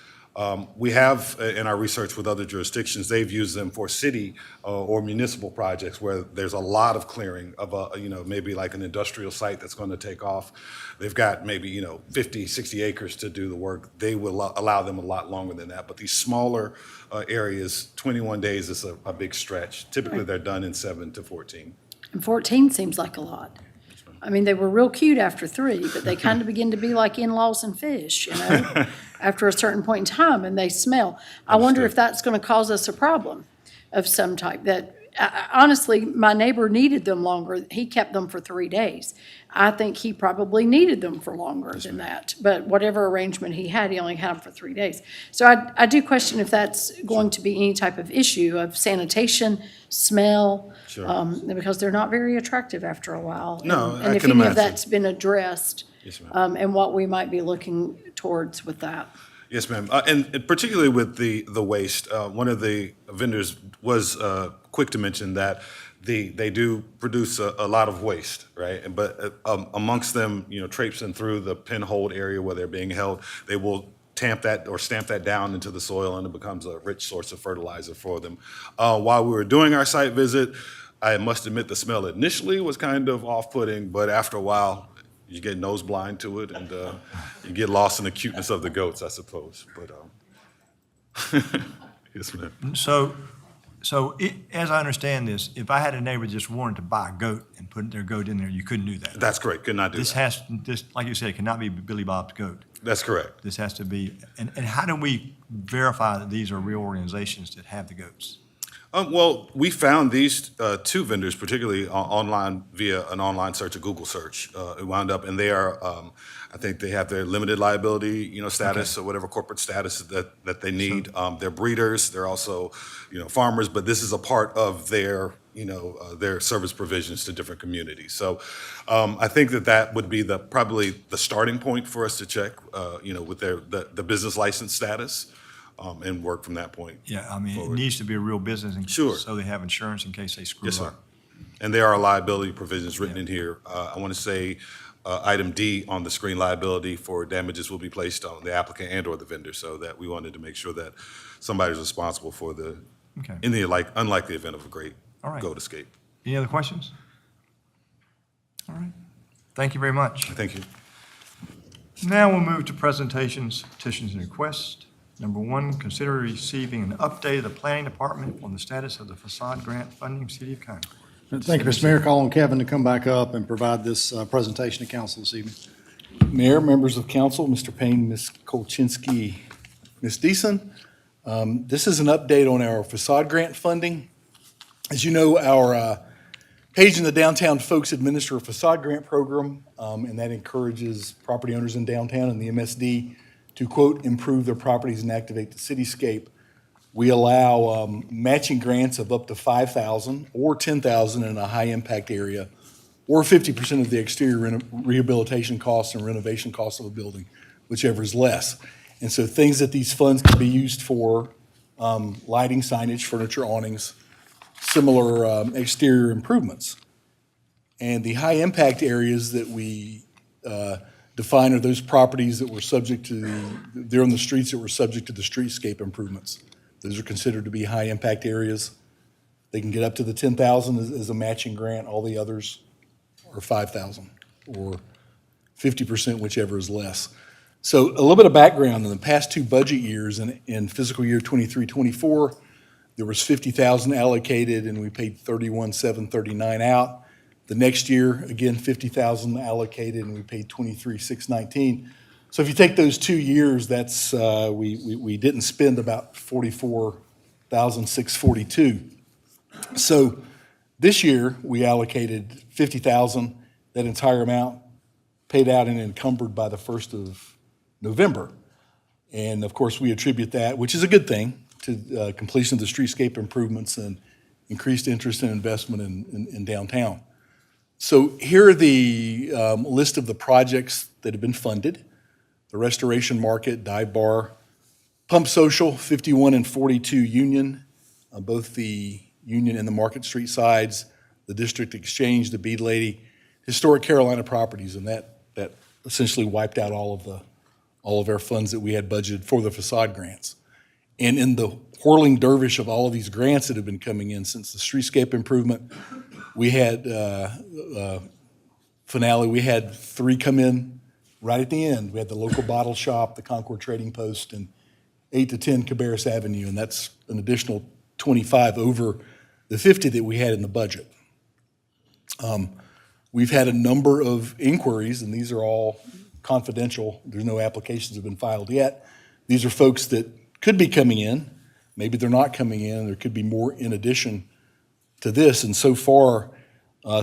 We have, in our research with other jurisdictions, they've used them for city or municipal projects where there's a lot of clearing of maybe like an industrial site that's going to take off. They've got maybe, 50, 60 acres to do the work. They will allow them a lot longer than that. But these smaller areas, 21 days is a big stretch. Typically, they're done in 7 to 14. And 14 seems like a lot. I mean, they were real cute after 3, but they kind of begin to be like in-laws and fish, after a certain point in time, and they smell. I wonder if that's going to cause us a problem of some type. That honestly, my neighbor needed them longer. He kept them for 3 days. I think he probably needed them for longer than that. But whatever arrangement he had, he only had them for 3 days. So I do question if that's going to be any type of issue of sanitation, smell, because they're not very attractive after a while. No, and I if can any of imagine. that's been addressed, Yes, ma'am. and what we might be looking towards with that. Yes, ma'am. And particularly with the waste, one of the vendors was quick to mention that they do produce a lot of waste, right? But amongst them, traipsing through the pinhole area where they're being held, they will stamp that down into the soil, and it becomes a rich source of fertilizer for them. While we were doing our site visit, I must admit the smell initially was kind of off-putting, but after a while, you get nose blind to it, and you get lost in the cuteness of the goats, I suppose. But yes, ma'am. So as I understand this, if I had a neighbor that just wanted to buy a goat and put their goat in there, you couldn't do that. That's correct. Could not do that. This, like you said, it cannot be Billy Bob's goat. That's correct. This has to be, and how do we verify that these are real organizations that have the goats? Well, we found these 2 vendors, particularly online via an online search, a Google search. It wound up, and they are, I think they have their limited liability, status or whatever corporate status that they need. They're breeders. They're also, farmers. But this is a part of their, their service provisions to different communities. So, I think that would be probably the starting point for us to check, with the business license status. And work from that point. Yeah, I mean, forward. it needs to be a real business. Sure. So they have insurance in case they screw Yes, sir. up. And there are liability provisions written in here. I want to say item D on the screen, liability for damages will be placed on the applicant and/or the vendor, so that we wanted to make sure that somebody's responsible for in the unlikely event of a great All right. goat escape. Any other questions? All right. Thank you very much. Thank you. Now we'll move to presentations, petitions, and requests. Number 1, consider receiving an update of the planning department on the status of the facade grant funding, City of Concord. Thank you, Mr. Mayor. Call on Kevin to come back up and provide this presentation to council this evening. Mayor, members of council, Mr. Payne, Ms. Kolchinsky, Ms. Deason. This is an update on our facade grant funding. As you know, our Page and the Downtown folks administer a facade grant program, and that encourages property owners in downtown and the MSD to, quote, improve their properties and activate the cityscape. We allow matching grants of up to $5,000 or $10,000 in a high-impact area, or 50% of the exterior rehabilitation costs and renovation costs of a building, whichever is less. And so things that these funds can be used for, lighting, signage, furniture, awnings, similar exterior improvements. And the high-impact areas that we define are those properties that were subject to they're on the streets that were subject to the streetscape improvements. Those are considered to be high-impact areas. They can get up to the $10,000 as a matching grant. All the others are $5,000 or 50%, whichever is less. So a little bit of background. In the past 2 budget years, in fiscal year 23-24, there was $50,000 allocated, and we paid $31,739 out. The next year, again, $50,000 allocated, and we paid $23,619. So if you take those 2 years, that's we didn't spend about $44,642. So this year we allocated $50,000. That entire amount paid out and encumbered by the 1st of November. And of course, we attribute that, which is a good thing, to completion of the streetscape improvements and increased interest and investment in downtown. So here are the list of the projects that have been funded. The Restoration Market, Dive Bar, Pump Social, 51 and 42 Union, both the Union and the Market Street sides, the District Exchange, the Bead Lady, Historic Carolina Properties, and that essentially wiped out all of our funds that we had budgeted for the facade grants. And in the whirling dervish of all of these grants that have been coming in since the streetscape improvement, we had finale, we had 3 come in right at the end. We had the local bottle shop, the Concord Trading Post, and 8 to 10 Cabarrus Avenue, and that's an additional 25 over the 50 that we had in the budget. We've had a number of inquiries, and these are all confidential. There's no applications have been filed yet. These are folks that could be coming in. Maybe they're not coming in. There could be more in addition to this. And so far,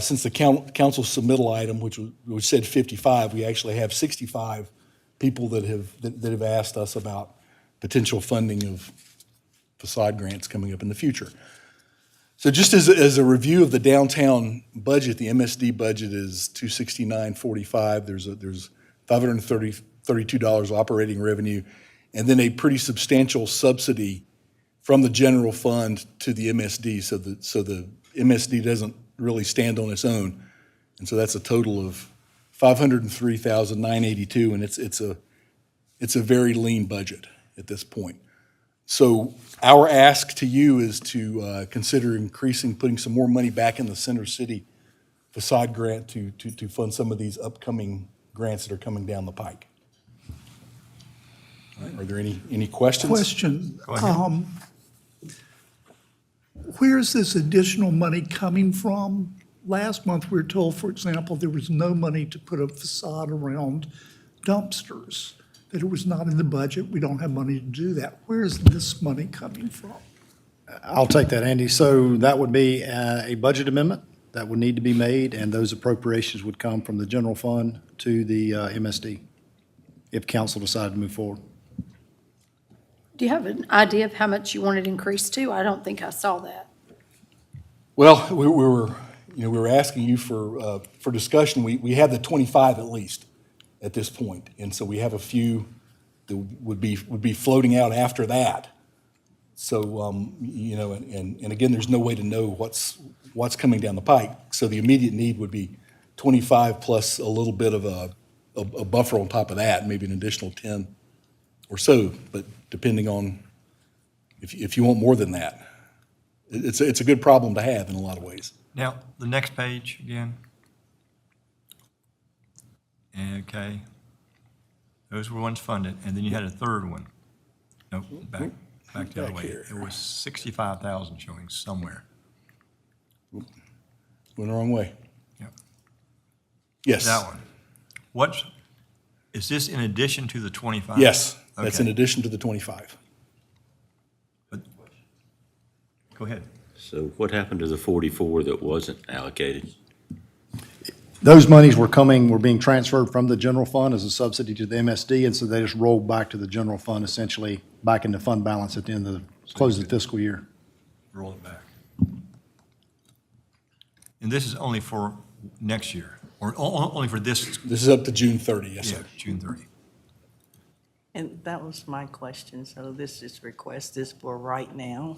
since the council submittal item, which said 55, we actually have 65 people that have asked us about potential funding of facade grants coming up in the future. So just as a review of the downtown budget, the MSD budget is $269.45. There's $532 operating revenue, and then a pretty substantial subsidy from the general fund to the MSD. So the MSD doesn't really stand on its own, and so that's a total of $503,982, and it's a very lean budget at this point. So our ask to you is to consider putting some more money back in the Center City facade grant to fund some of these upcoming grants that are coming down the pike. All right, are there any questions? Question. Go ahead. Where is this additional money coming from? Last month, we were told, for example, there was no money to put a facade around dumpsters, that it was not in the budget. We don't have money to do that. Where is this money coming from? I'll take that, Andy. So that would be a budget amendment that would need to be made, and those appropriations would come from the general fund to the MSD if council decided to move forward. Do you have an idea of how much you want it increased to? I don't think I saw that. Well, we were asking you for discussion. We have the 25 at least at this point, and so we have a few that would be floating out after that. So and again, there's no way to know what's coming down the pike. So the immediate need would be 25 plus a little bit of a buffer on top of that, maybe an additional 10 or so. But depending on if you want more than that, it's a good problem to have in a lot of ways. Now, the next page again. Okay. Those were ones funded, and then you had a third one. Nope, back the other way. It was 65,000 showing somewhere. Went the wrong way. Yep. Yes. That one. Is this in addition to the 25? Yes, that's Okay. in addition to the 25. Go ahead. So what happened to the 44 that wasn't allocated? Those monies were being transferred from the general fund as a subsidy to the MSD, and so they just rolled back to the general fund, essentially back into fund balance at the end of the close of the fiscal year. Roll it back. And this is only for next year, or only for this? This is up to June 30, yes, Yeah, sir. June 30. And that was my question. So this is request is for right now.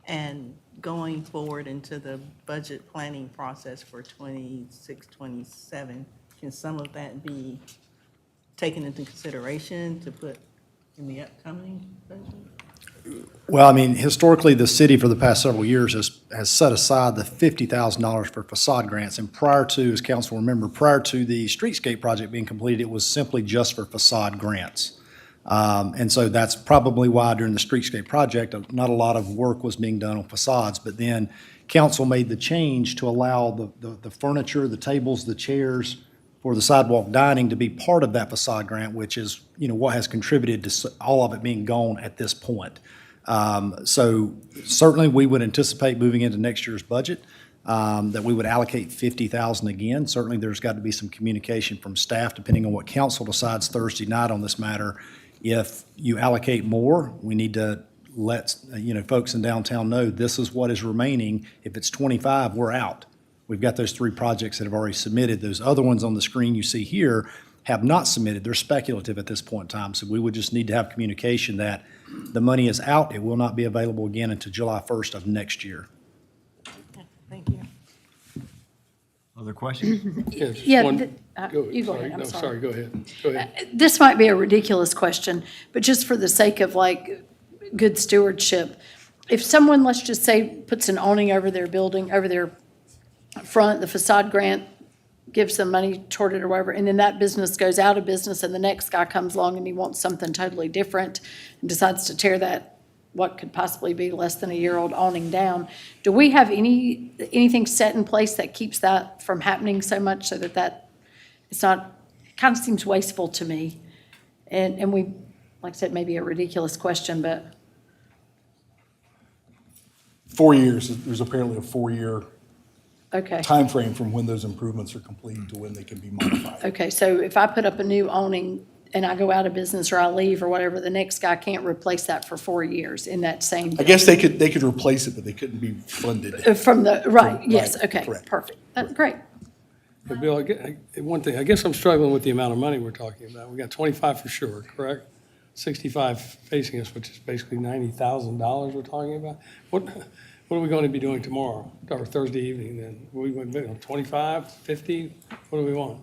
And going forward into the budget planning process for 26, 27, can some of that be taken into consideration to put in the upcoming budget? Well, I mean, historically, the city for the past several years has set aside the $50,000 for facade grants. And prior to, as council will remember, prior to the streetscape project being completed, it was simply just for facade grants. And so that's probably why during the streetscape project, not a lot of work was being done on facades. But then council made the change to allow the furniture, the tables, the chairs for the sidewalk dining to be part of that facade grant, which is, what has contributed to all of it being gone at this point. So certainly we would anticipate moving into next year's budget, that we would allocate 50,000 again. Certainly, there's got to be some communication from staff, depending on what council decides Thursday night on this matter. If you allocate more, we need to let, folks in downtown know this is what is remaining. If it's 25, we're out. We've got those 3 projects that have already submitted. Those other ones on the screen you see here have not submitted. They're speculative at this point in time. So we would just need to have communication that the money is out. It will not be available again until July 1st of next year. Thank you. Other questions? Yeah, One- you go ahead, I'm No, sorry. go ahead. Go ahead. This might be a ridiculous question, but just for the sake of like good stewardship, if someone, let's just say, puts an awning over their building, over their front, the facade grant gives them money toward it or whatever, and then that business goes out of business and the next guy comes along and he wants something totally different and decides to tear that, what could possibly be less than a year-old awning down, do we have anything set in place that keeps that from happening so much so that it's not, kind of seems wasteful to me? And we, like I said, maybe a ridiculous question, but 4 years, there's apparently a 4-year okay. timeframe from when those improvements are complete to when they can be modified. Okay, so if I put up a new awning and I go out of business or I leave or whatever, the next guy can't replace that for 4 years in that same. I guess they could replace it, but they couldn't be funded. From the, right, yes, Right, okay, correct. perfect. Great. But Bill, one thing, I guess I'm struggling with the amount of money we're talking about. We got 25 for sure, correct? 65 facing us, which is basically $90,000 we're talking about. What are we going to be doing tomorrow, or Thursday evening then? We went, 25, 50? What do we want?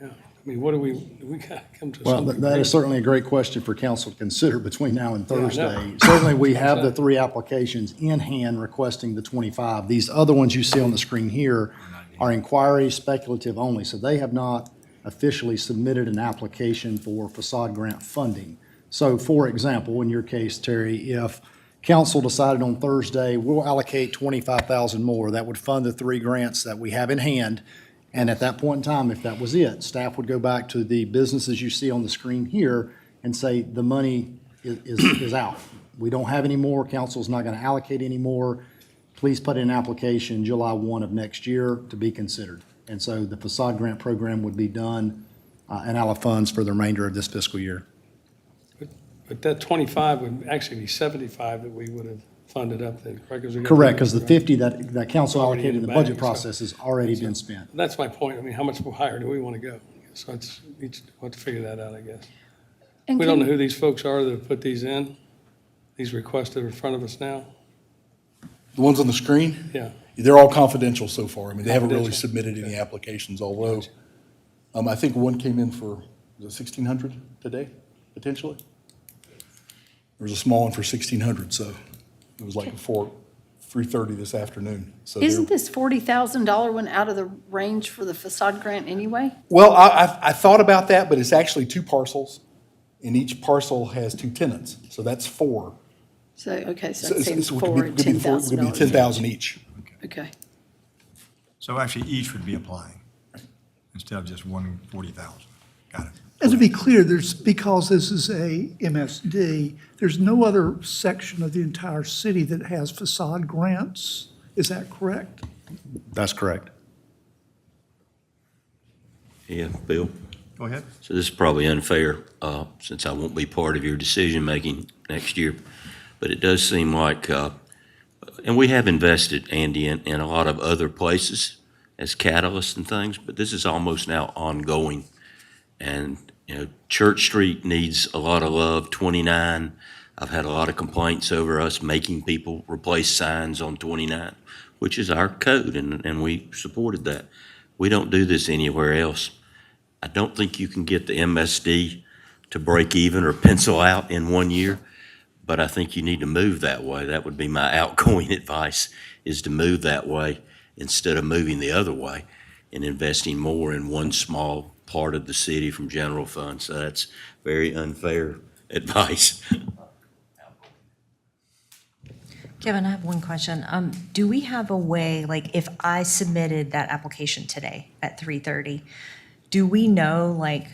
Yeah, I mean, what do we got to come to Well, something? that is certainly a great question for council to consider between now and Yeah, I know. Thursday. Certainly, we have the 3 applications in hand requesting the 25. These other ones you see on the screen here are inquiries, speculative only, so they have not officially submitted an application for facade grant funding. So, for example, in your case, Terry, if council decided on Thursday, we'll allocate 25,000 more, that would fund the 3 grants that we have in hand. And at that point in time, if that was it, staff would go back to the businesses you see on the screen here and say, the money is out. We don't have any more, council's not going to allocate any more. Please put in an application July 1 of next year to be considered. And so the facade grant program would be done and out of funds for the remainder of this fiscal year. But that 25 would actually be 75 that we would have funded up then, correct? Correct, because the 50 that council Already in allocated in the the budget bag, so- process has already been spent. That's my point. I mean, how much higher do we want to go? So it's, we'll have to figure that out, I guess. And We don't know can- who these folks are that have put these in, these requests that are in front of us now. The ones on the screen? Yeah. They're all confidential so far. I mean, they haven't really Confidential. submitted any applications, although I think one came in for, was it 1,600 today, potentially? There was a small one for 1,600, so it was like before 3:30 this afternoon. So they're- Isn't this $40,000 one out of the range for the facade grant anyway? Well, I thought about that, but it's actually 2 parcels, and each parcel has 2 tenants, so that's 4. So, okay, so So it seems it could be- $4,000 could be $10,000. 10,000 each. Okay. So actually, each would be applying instead of just one 40,000. Got it. And to be clear, because this is a MSD, there's no other section of the entire city that has facade grants. Is that correct? That's correct. Yeah, Bill? Go ahead. So this is probably unfair, since I won't be part of your decision-making next year, but it does seem like, and we have invested, Andy, in a lot of other places as catalysts and things, but this is almost now ongoing. And, Church Street needs a lot of love, 29. I've had a lot of complaints over us making people replace signs on 29, which is our code, and we supported that. We don't do this anywhere else. I don't think you can get the MSD to break even or pencil out in 1 year, but I think you need to move that way. That would be my outgoing advice, is to move that way instead of moving the other way and investing more in one small part of the city from general funds. So that's very unfair advice. Kevin, I have one question. Do we have a way, like, if I submitted that application today at 3:30, do we know, like,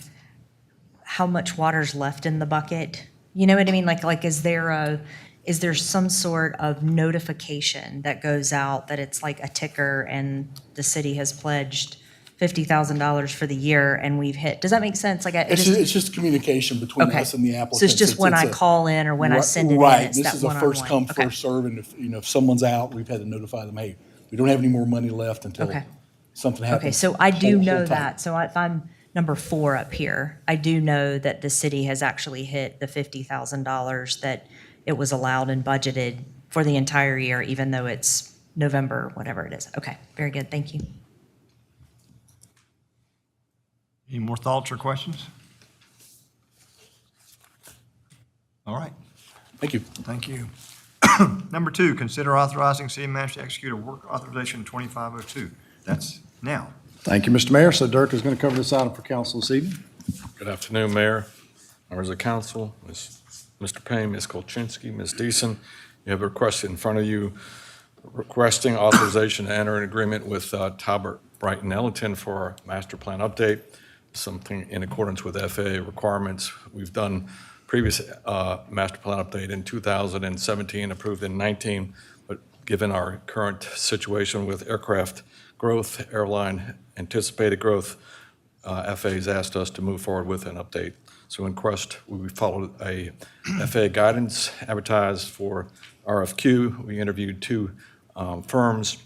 how much water's left in the bucket? You know what I mean? Like, is there is there some sort of notification that goes out that it's like a ticker and the city has pledged $50,000 for the year and we've hit, does that make sense? Like, It's just communication between Okay. us and the So applicants. it's just when I a- call in or when I send it in, Right, it's this that is a one-on-one? first come, Okay. first serve, and if someone's out, we've had to notify them, hey, we don't have any more money left until Okay. something happens. Okay, so I do Hold know tight. that. So if I'm number 4 up here, I do know that the city has actually hit the $50,000 that it was allowed and budgeted for the entire year, even though it's November, whatever it is. Okay, very good. Thank you. Any more thoughts or questions? All right. Thank you. Thank you. Number 2, consider authorizing city manager to execute a work authorization 2502. That's now. Thank you, Mr. Mayor. So Dirk is going to cover this item for council this evening. Good afternoon, Mayor, members of council, Mr. Payne, Ms. Kolchinsky, Ms. Deason. You have a request in front of you requesting authorization to enter an agreement with Talbot Brighton Ellington for our master plan update, something in accordance with FAA requirements. We've done previous master plan update in 2017, approved in 19, but given our current situation with aircraft growth, airline anticipated growth, FAA's asked us to move forward with an update. So in Quest, we followed a FAA guidance, advertised for RFQ. We interviewed 2 firms,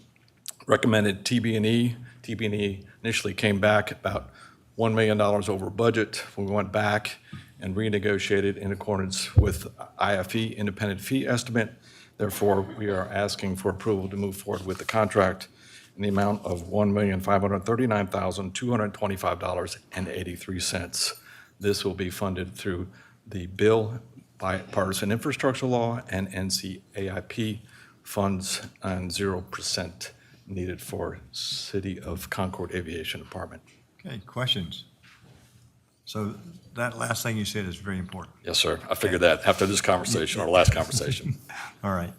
recommended TB&E. TB&E initially came back about $1 million over budget. We went back and renegotiated in accordance with IFE, independent fee estimate. Therefore, we are asking for approval to move forward with the contract in the amount of $1,539,225.83. This will be funded through the bill, bipartisan infrastructure law, and NCAIP funds, and 0% needed for City of Concord Aviation Department. Okay, questions? So that last thing you said is very important. Yes, sir. I figured that after this conversation, our last conversation. All right.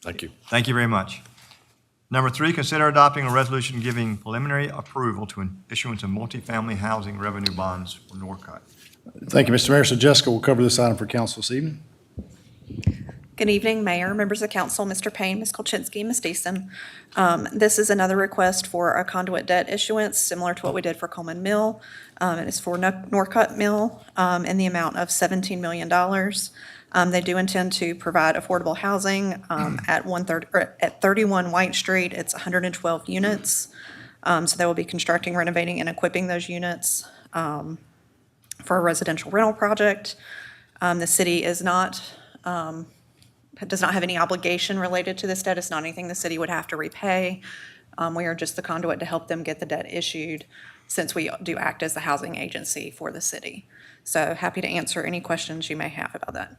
Thank you. Thank you very much. Number 3, consider adopting a resolution giving preliminary approval to an issuance of multifamily housing revenue bonds for Norcut. Thank you, Mr. Mayor. So Jessica will cover this item for council this evening. Good evening, Mayor, members of council, Mr. Payne, Ms. Kolchinsky, Ms. Deason. This is another request for a conduit debt issuance, similar to what we did for Coleman Mill. It is for Norcut Mill in the amount of $17 million. They do intend to provide affordable housing at 31 White Street. It's 112 units. So they will be constructing, renovating, and equipping those units for a residential rental project. The city is not does not have any obligation related to this debt. It's not anything the city would have to repay. We are just the conduit to help them get the debt issued, since we do act as the housing agency for the city. So happy to answer any questions you may have about that.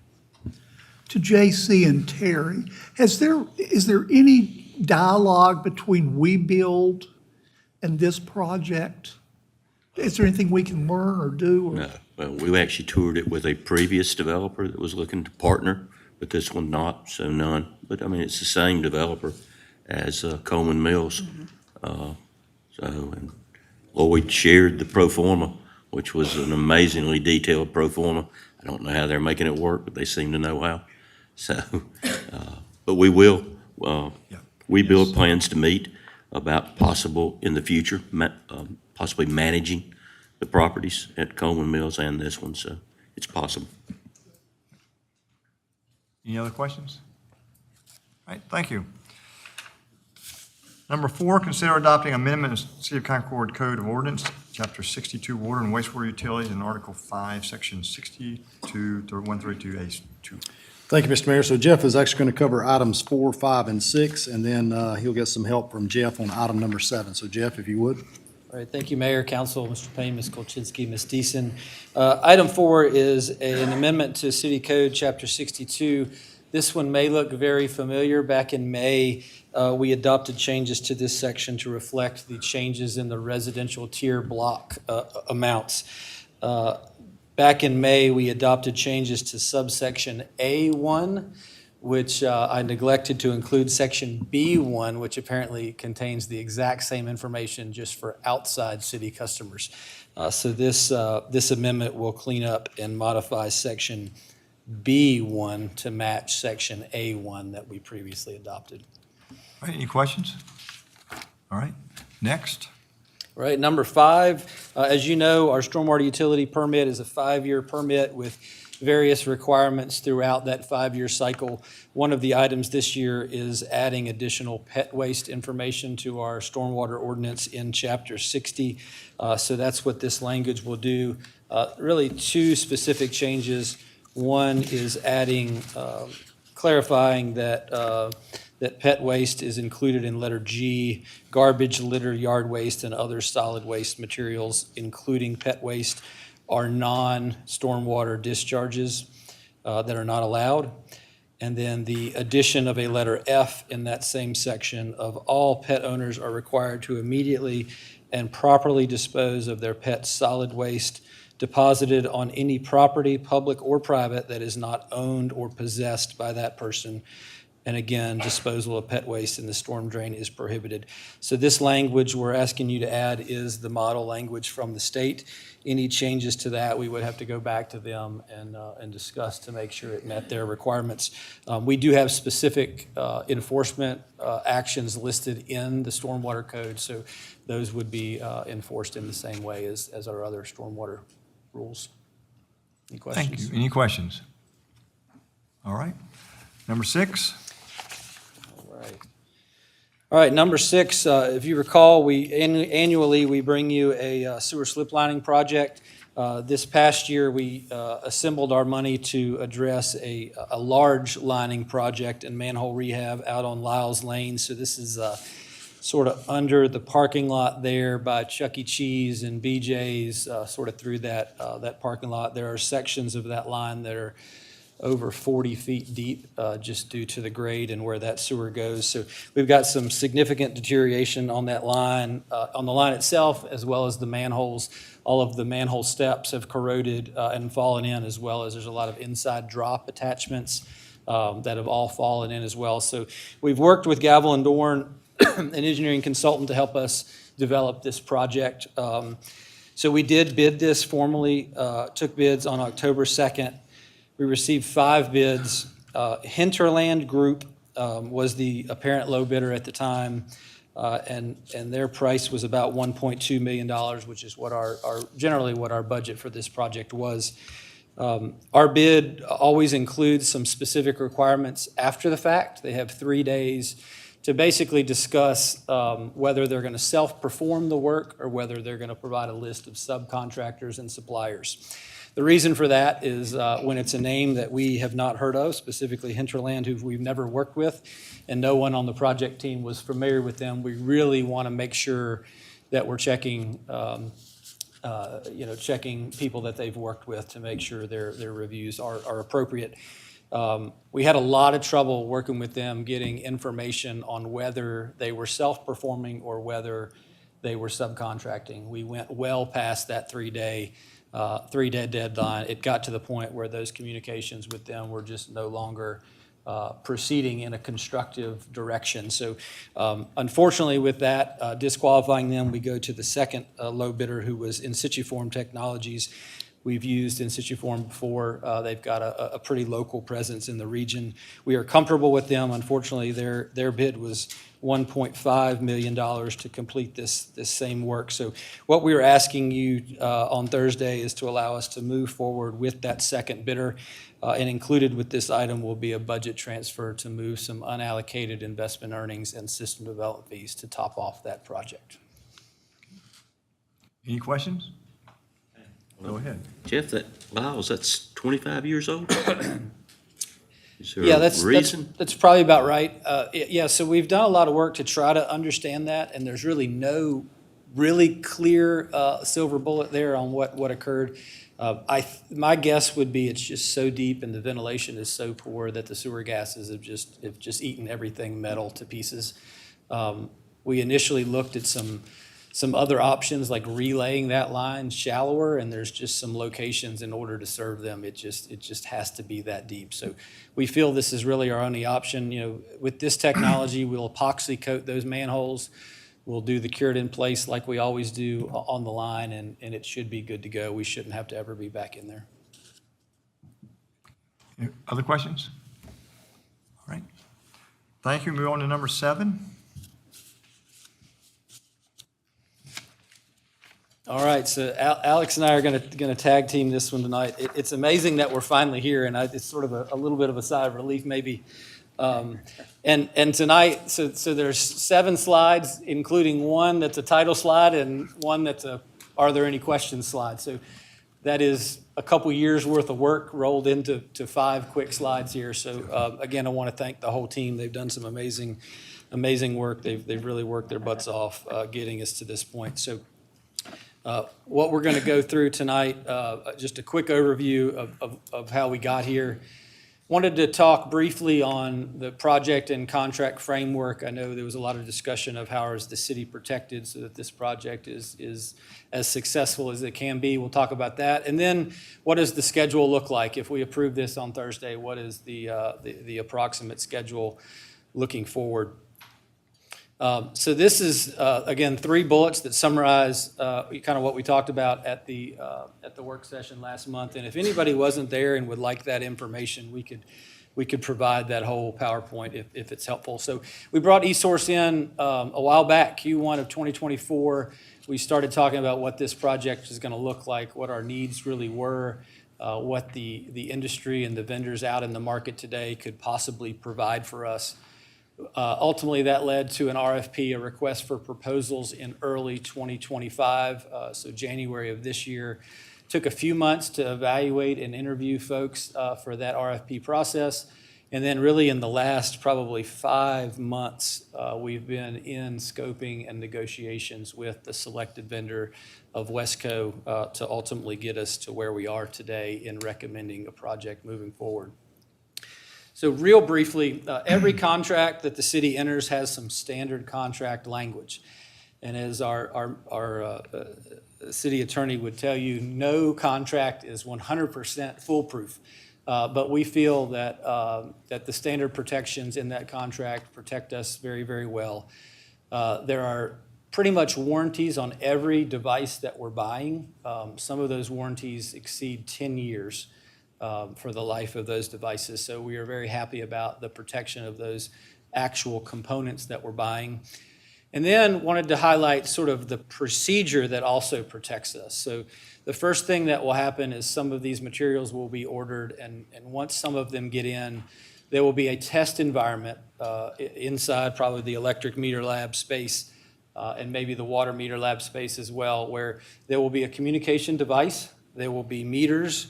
To J.C. and Terry, is there any dialogue between WeBuild and this project? Is there anything we can learn or do? Or? No, well, we actually toured it with a previous developer that was looking to partner, but this one not, so none. But I mean, it's the same developer as Coleman Mills. And Lloyd shared the pro forma, which was an amazingly detailed pro forma. I don't know how they're making it work, but they seem to know how. So, but we will. WeBuild plans to meet about possible in the future, possibly managing the properties at Coleman Mills and this one, so it's possible. Any other questions? All right, thank you. Number 4, consider adopting amendment to City of Concord Code of Ordinance, Chapter 62, Water and Wastewater Utilities, and Article 5, Section 62, 132A2. Thank you, Mr. Mayor. So Jeff is actually going to cover items 4, 5, and 6, and then he'll get some help from Jeff on item number 7. So Jeff, if you would. All right, thank you, Mayor, Council, Mr. Payne, Ms. Kolchinsky, Ms. Deason. Item 4 is an amendment to City Code, Chapter 62. This one may look very familiar. Back in May, we adopted changes to this section to reflect the changes in the residential tier block amounts. Back in May, we adopted changes to subsection A1, which I neglected to include section B1, which apparently contains the exact same information just for outside city customers. So this amendment will clean up and modify section B1 to match section A1 that we previously adopted. All right, any questions? All right, next. Right, number 5, as you know, our stormwater utility permit is a 5-year permit with various requirements throughout that 5-year cycle. One of the items this year is adding additional pet waste information to our stormwater ordinance in Chapter 60. So that's what this language will do. Really 2 specific changes. One is adding, clarifying that that pet waste is included in letter G, garbage, litter, yard waste, and other solid waste materials, including pet waste, are non-stormwater discharges that are not allowed. And then the addition of a letter F in that same section of all pet owners are required to immediately and properly dispose of their pet solid waste deposited on any property, public or private, that is not owned or possessed by that person. And again, disposal of pet waste in the storm drain is prohibited. So this language we're asking you to add is the model language from the state. Any changes to that, we would have to go back to them and discuss to make sure it met their requirements. We do have specific enforcement actions listed in the stormwater code, so those would be enforced in the same way as our other stormwater rules. Any questions? Thank you. Any questions? All right. Number 6. All right, number 6, if you recall, annually we bring you a sewer slip lining project. This past year, we assembled our money to address a large lining project and manhole rehab out on Lyles Lane. So this is sort of under the parking lot there by Chuck E. Cheese and BJ's, sort of through that parking lot. There are sections of that line that are over 40 feet deep, just due to the grade and where that sewer goes. So we've got some significant deterioration on that line, on the line itself, as well as the manholes. All of the manhole steps have corroded and fallen in, as well as there's a lot of inside drop attachments that have all fallen in as well. So we've worked with Gavel and Dorn, an engineering consultant, to help us develop this project. So we did bid this formally, took bids on October 2nd. We received 5 bids. Hinterland Group was the apparent low bidder at the time, and their price was about $1.2 million, which is what generally what our budget for this project was. Our bid always includes some specific requirements after the fact. They have 3 days to basically discuss whether they're going to self-perform the work or whether they're going to provide a list of subcontractors and suppliers. The reason for that is when it's a name that we have not heard of, specifically Hinterland, who we've never worked with, and no one on the project team was familiar with them, we really want to make sure that we're checking, checking people that they've worked with to make sure their reviews are appropriate. We had a lot of trouble working with them, getting information on whether they were self-performing or whether they were subcontracting. We went well past that 3-day deadline. It got to the point where those communications with them were just no longer proceeding in a constructive direction. So unfortunately with that, disqualifying them, we go to the second low bidder, who was InSituForm Technologies. We've used InSituForm before. They've got a pretty local presence in the region. We are comfortable with them. Unfortunately, their bid was $1.5 million to complete this same work. So what we are asking you on Thursday is to allow us to move forward with that second bidder. And included with this item will be a budget transfer to move some unallocated investment earnings and system development fees to top off that project. Any questions? Go ahead. Jeff, that Lyles, that's 25 years old? Is there Yeah, a reason? that's probably about right. Yeah, so we've done a lot of work to try to understand that, and there's really no really clear silver bullet there on what occurred. My guess would be it's just so deep and the ventilation is so poor that the sewer gases have just eaten everything metal to pieces. We initially looked at some other options, like relaying that line shallower, and there's just some locations in order to serve them. It just has to be that deep. So we feel this is really our only option. You know, with this technology, we'll epoxy coat those manholes. We'll do the cured in place like we always do on the line, and it should be good to go. We shouldn't have to ever be back in there. Any other questions? All right. Thank you. Move on to number 7. All right, so Alex and I are going to tag team this one tonight. It's amazing that we're finally here, and it's sort of a little bit of a sigh of relief, maybe. And tonight, so there's 7 slides, including one that's a title slide and one that's a "Are there any questions?" slide. So that is a couple years worth of work rolled into 5 quick slides here. So again, I want to thank the whole team. They've done some amazing work. They've really worked their butts off getting us to this point. So. What we're going to go through tonight, just a quick overview of how we got here. Wanted to talk briefly on the project and contract framework. I know there was a lot of discussion of how is the city protected so that this project is as successful as it can be. We'll talk about that. And then what does the schedule look like? If we approve this on Thursday, what is the approximate schedule looking forward? So this is, again, 3 bullets that summarize kind of what we talked about at the work session last month. And if anybody wasn't there and would like that information, we could provide that whole PowerPoint if it's helpful. So we brought eSource in a while back, Q1 of 2024. We started talking about what this project is going to look like, what our needs really were, what the industry and the vendors out in the market today could possibly provide for us. Ultimately, that led to an RFP, a request for proposals in early 2025, so January of this year. Took a few months to evaluate and interview folks for that RFP process. And then really in the last probably 5 months, we've been in scoping and negotiations with the selected vendor of Wesco to ultimately get us to where we are today in recommending a project moving forward. So real briefly, every contract that the city enters has some standard contract language. And as our city attorney would tell you, no contract is 100% foolproof. But we feel that the standard protections in that contract protect us very, very well. There are pretty much warranties on every device that we're buying. Some of those warranties exceed 10 years. For the life of those devices. So we are very happy about the protection of those actual components that we're buying. And then wanted to highlight sort of the procedure that also protects us. So the first thing that will happen is some of these materials will be ordered, and once some of them get in, there will be a test environment inside probably the electric meter lab space and maybe the water meter lab space as well, where there will be a communication device, there will be meters,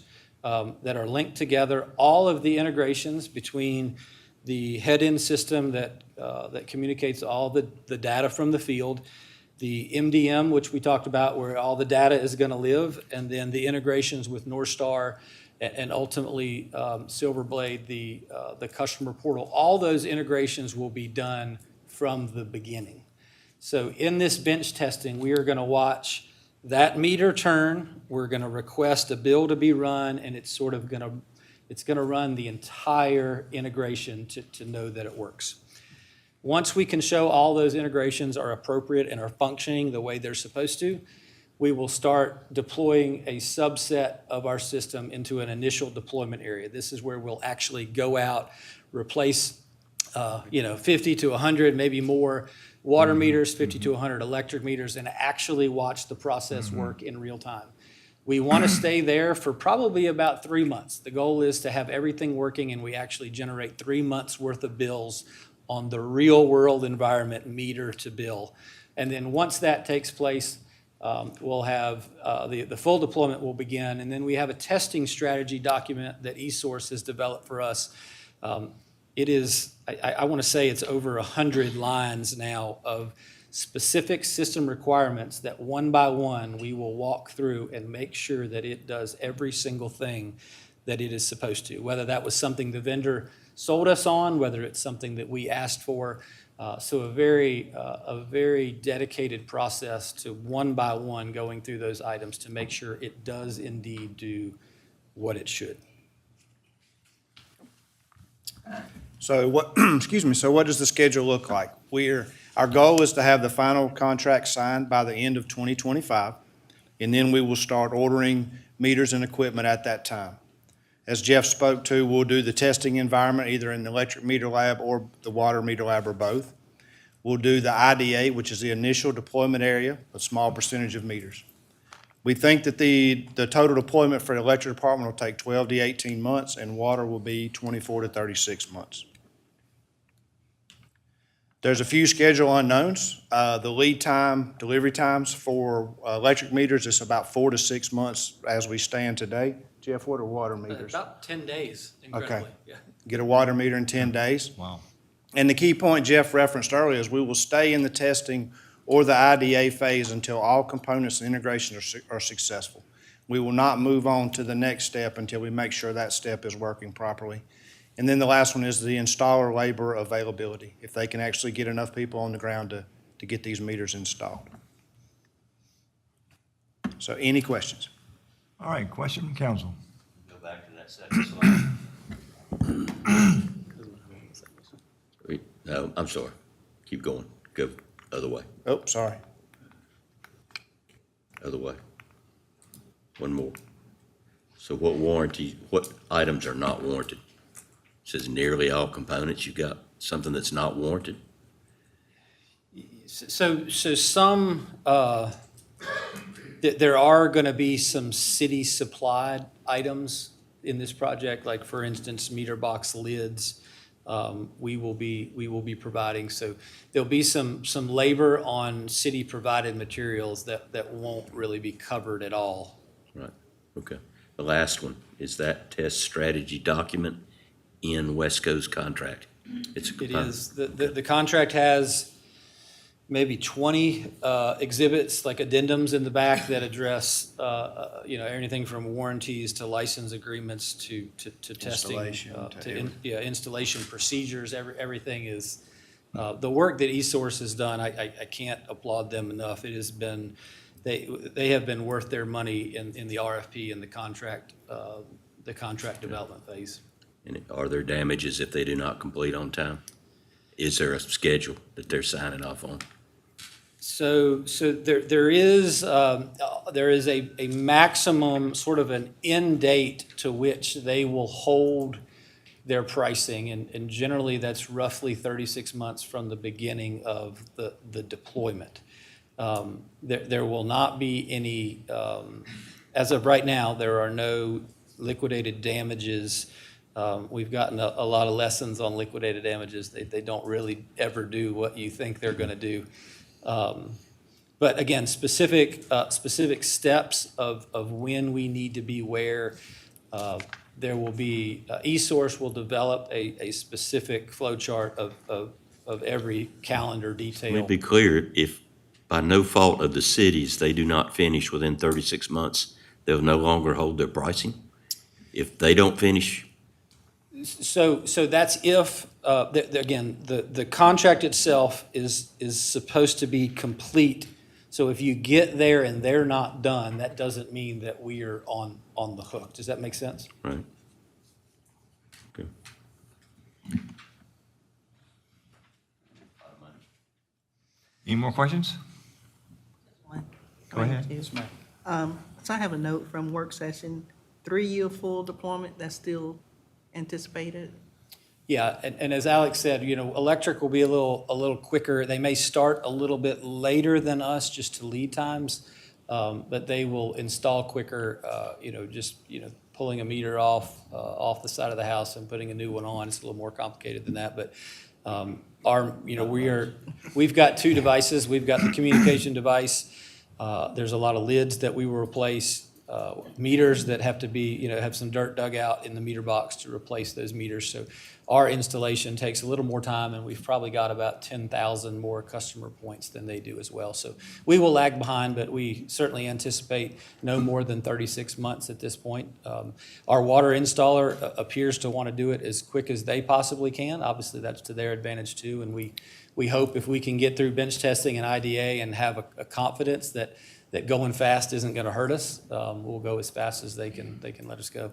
that are linked together, all of the integrations between the head-end system that communicates all the data from the field, the MDM, which we talked about, where all the data is going to live, and then the integrations with Northstar and ultimately Silverblade, the customer portal. All those integrations will be done from the beginning. So in this bench testing, we are going to watch that meter turn. We're going to request a bill to be run, and it's sort of going to run the entire integration to know that it works. Once we can show all those integrations are appropriate and are functioning the way they're supposed to, we will start deploying a subset of our system into an initial deployment area. This is where we'll actually go out, replace 50 to 100, maybe more water meters, 50 to 100 electric meters, and actually watch the process work in real time. We want to stay there for probably about 3 months. The goal is to have everything working and we actually generate 3 months worth of bills on the real world environment, meter to bill. And then once that takes place, we'll have the full deployment will begin. And then we have a testing strategy document that eSource has developed for us. It is, I want to say it's over 100 lines now of specific system requirements that one by one we will walk through and make sure that it does every single thing that it is supposed to, whether that was something the vendor sold us on, whether it's something that we asked for. So a very dedicated process to one by one going through those items to make sure it does indeed do what it should. So what, so what does the schedule look like? Our goal is to have the final contract signed by the end of 2025, and then we will start ordering meters and equipment at that time. As Jeff spoke to, we'll do the testing environment either in the electric meter lab or the water meter lab or both. We'll do the IDA, which is the initial deployment area, a small percentage of meters. We think that the total deployment for the electric department will take 12 to 18 months, and water will be 24 to 36 months. There's a few schedule unknowns. The lead time, delivery times for electric meters is about 4 to 6 months as we stand today. Jeff, what are water meters? About 10 days, Okay. incredibly, yeah. Get a water meter in 10 days. Wow. And the key point Jeff referenced earlier is we will stay in the testing or the IDA phase until all components and integration are successful. We will not move on to the next step until we make sure that step is working properly. And then the last one is the installer labor availability, if they can actually get enough people on the ground to get these meters installed. So any questions? All right, question from council. Go back to that second slide. Wait, no, I'm sorry. Keep going. Go other way. Oh, sorry. Other way. One more. So what items are not warranted? It says nearly all components. You've got something that's not warranted? So some, there are going to be some city-supplied items in this project, like, for instance, meter box lids. We will be providing. So there'll be some labor on city-provided materials that won't really be covered at all. Right, okay. The last one, is that test strategy document in Wesco's contract? It's a It component. is. The contract has maybe 20 exhibits, like addendums in the back that address, anything from warranties to license agreements to testing. Installation, Installation procedures, everything is, the work that eSource has done, I can't applaud them enough. It has been, they have been worth their money in the RFP and the contract development phase. And are there damages if they do not complete on time? Is there a schedule that they're signing off on? So there is a maximum, sort of an end date to which they will hold their pricing, and generally that's roughly 36 months from the beginning of the deployment. There will not be any, as of right now, there are no liquidated damages. We've gotten a lot of lessons on liquidated damages. They don't really ever do what you think they're going to do. But again, specific steps of when we need to be where, there will be, eSource will develop a specific flow chart of every calendar detail. Let me be clear, if by no fault of the cities, they do not finish within 36 months, they'll no longer hold their pricing? If they don't finish? So that's if, again, the contract itself is supposed to be complete. So if you get there and they're not done, that doesn't mean that we are on the hook. Does that make sense? Right. Okay. Any more questions? Go ahead. So I have a note from work session, 3-year full deployment, that's still anticipated? Yeah, and as Alex said, electric will be a little quicker. They may start a little bit later than us, just to lead times, but they will install quicker, pulling a meter off the side of the house and putting a new one on. It's a little more complicated than that, but we've got 2 devices. We've got the communication device. There's a lot of lids that we will replace. Meters that have to be, have some dirt dug out in the meter box to replace those meters. So our installation takes a little more time, and we've probably got about 10,000 more customer points than they do as well. So we will lag behind, but we certainly anticipate no more than 36 months at this point. Our water installer appears to want to do it as quick as they possibly can. Obviously, that's to their advantage too, and we hope if we can get through bench testing and IDA and have a confidence that going fast isn't going to hurt us, we'll go as fast as they can let us go.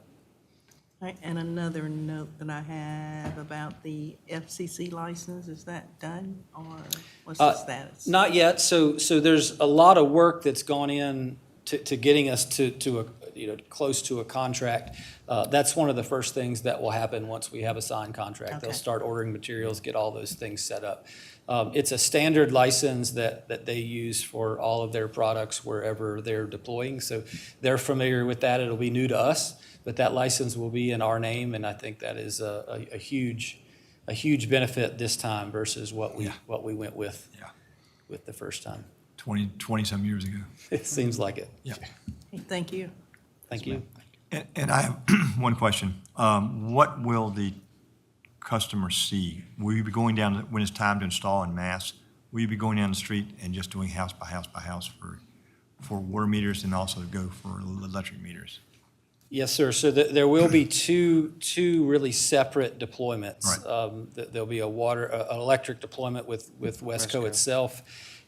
All right, and another note that I have about the FCC license, is that done, or what's the status? Not yet. So there's a lot of work that's gone in to getting us to close to a contract, that's one of the first things that will happen once we have a signed contract. They'll Okay. start ordering materials, get all those things set up. It's a standard license that they use for all of their products wherever they're deploying. So they're familiar with that. It'll be new to us, but that license will be in our name, and I think that is a huge benefit this time versus what we went with the first time. 20-some years ago. It seems like it. Yeah. Thank you. Thank you. And I have one question. What will the customer see? Will you be going down, when it's time to install en masse, will you be going down the street and just doing house by house by house for water meters and also go for electric meters? Yes, sir. So there will be two really separate deployments. Right. There'll be an electric deployment with Wesco itself,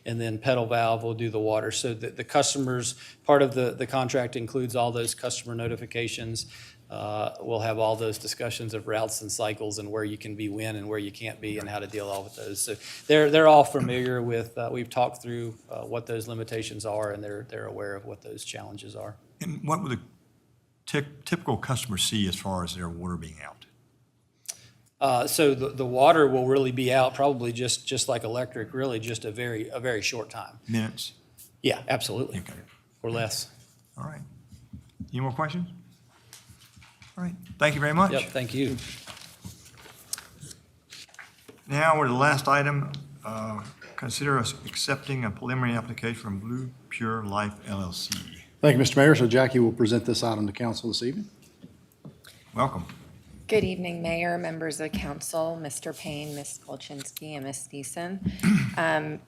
and then Pedal Valve will do the water. So the customers, part of the contract includes all those customer notifications. We'll have all those discussions of routes and cycles and where you can be when and where you can't be and how to deal all with those. So they're all familiar with, we've talked through what those limitations are, and they're aware of what those challenges are. And what will the typical customer see as far as their water being out? So the water will really be out probably just like electric, really just a very short time. Minutes? Yeah, absolutely. Okay. Or less. All right. Any more questions? All right. Thank you very much. Yep, thank you. Now, we're to the last item. Consider us accepting a preliminary application from Blue Pure Life LLC. Thank you, Mr. Mayor. So Jackie will present this item to council this evening. Welcome. Good evening, Mayor, members of council, Mr. Payne, Ms. Kolchinsky, and Ms. Thiessen.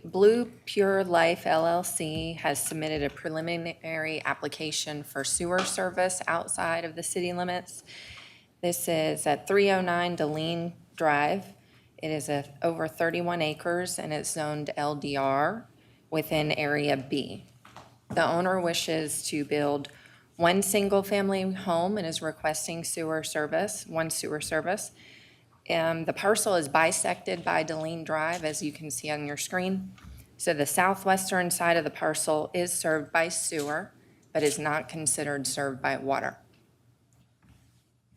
Blue Pure Life LLC has submitted a preliminary application for sewer service outside of the city limits. This is at 309 Deline Drive. It is over 31 acres, and it's zoned LDR within Area B. The owner wishes to build one single-family home and is requesting one sewer service. The parcel is bisected by Deline Drive, as you can see on your screen. So the southwestern side of the parcel is served by sewer, but is not considered served by water.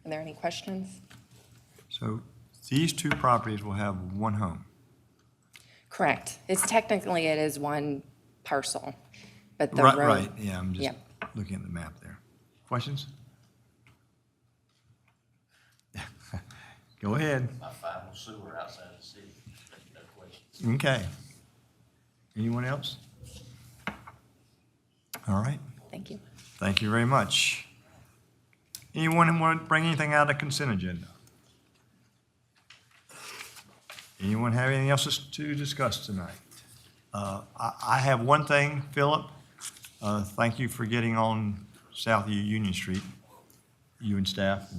Are there any questions? So these two properties will have one home. Correct. It is one parcel, but the Right, road. right. Yeah, I'm just Yep. looking at the map there. Questions? Go ahead. My final sewer outside the city, no question. Okay. Anyone else? All right. Thank you. Thank you very much. Anyone want to bring anything out of the consent agenda? Anyone have anything else to discuss tonight? I have one thing, Philip. Thank you for getting on South Union Street, you and staff.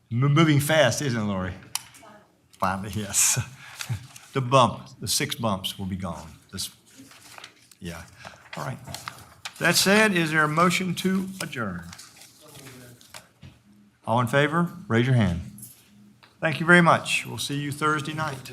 Moving fast, isn't it, Lori? Finally, yes. The 6 bumps will be gone. Yeah. All right. That said, is there a motion to adjourn? All in favor, raise your hand. Thank you very much. We'll see you Thursday night.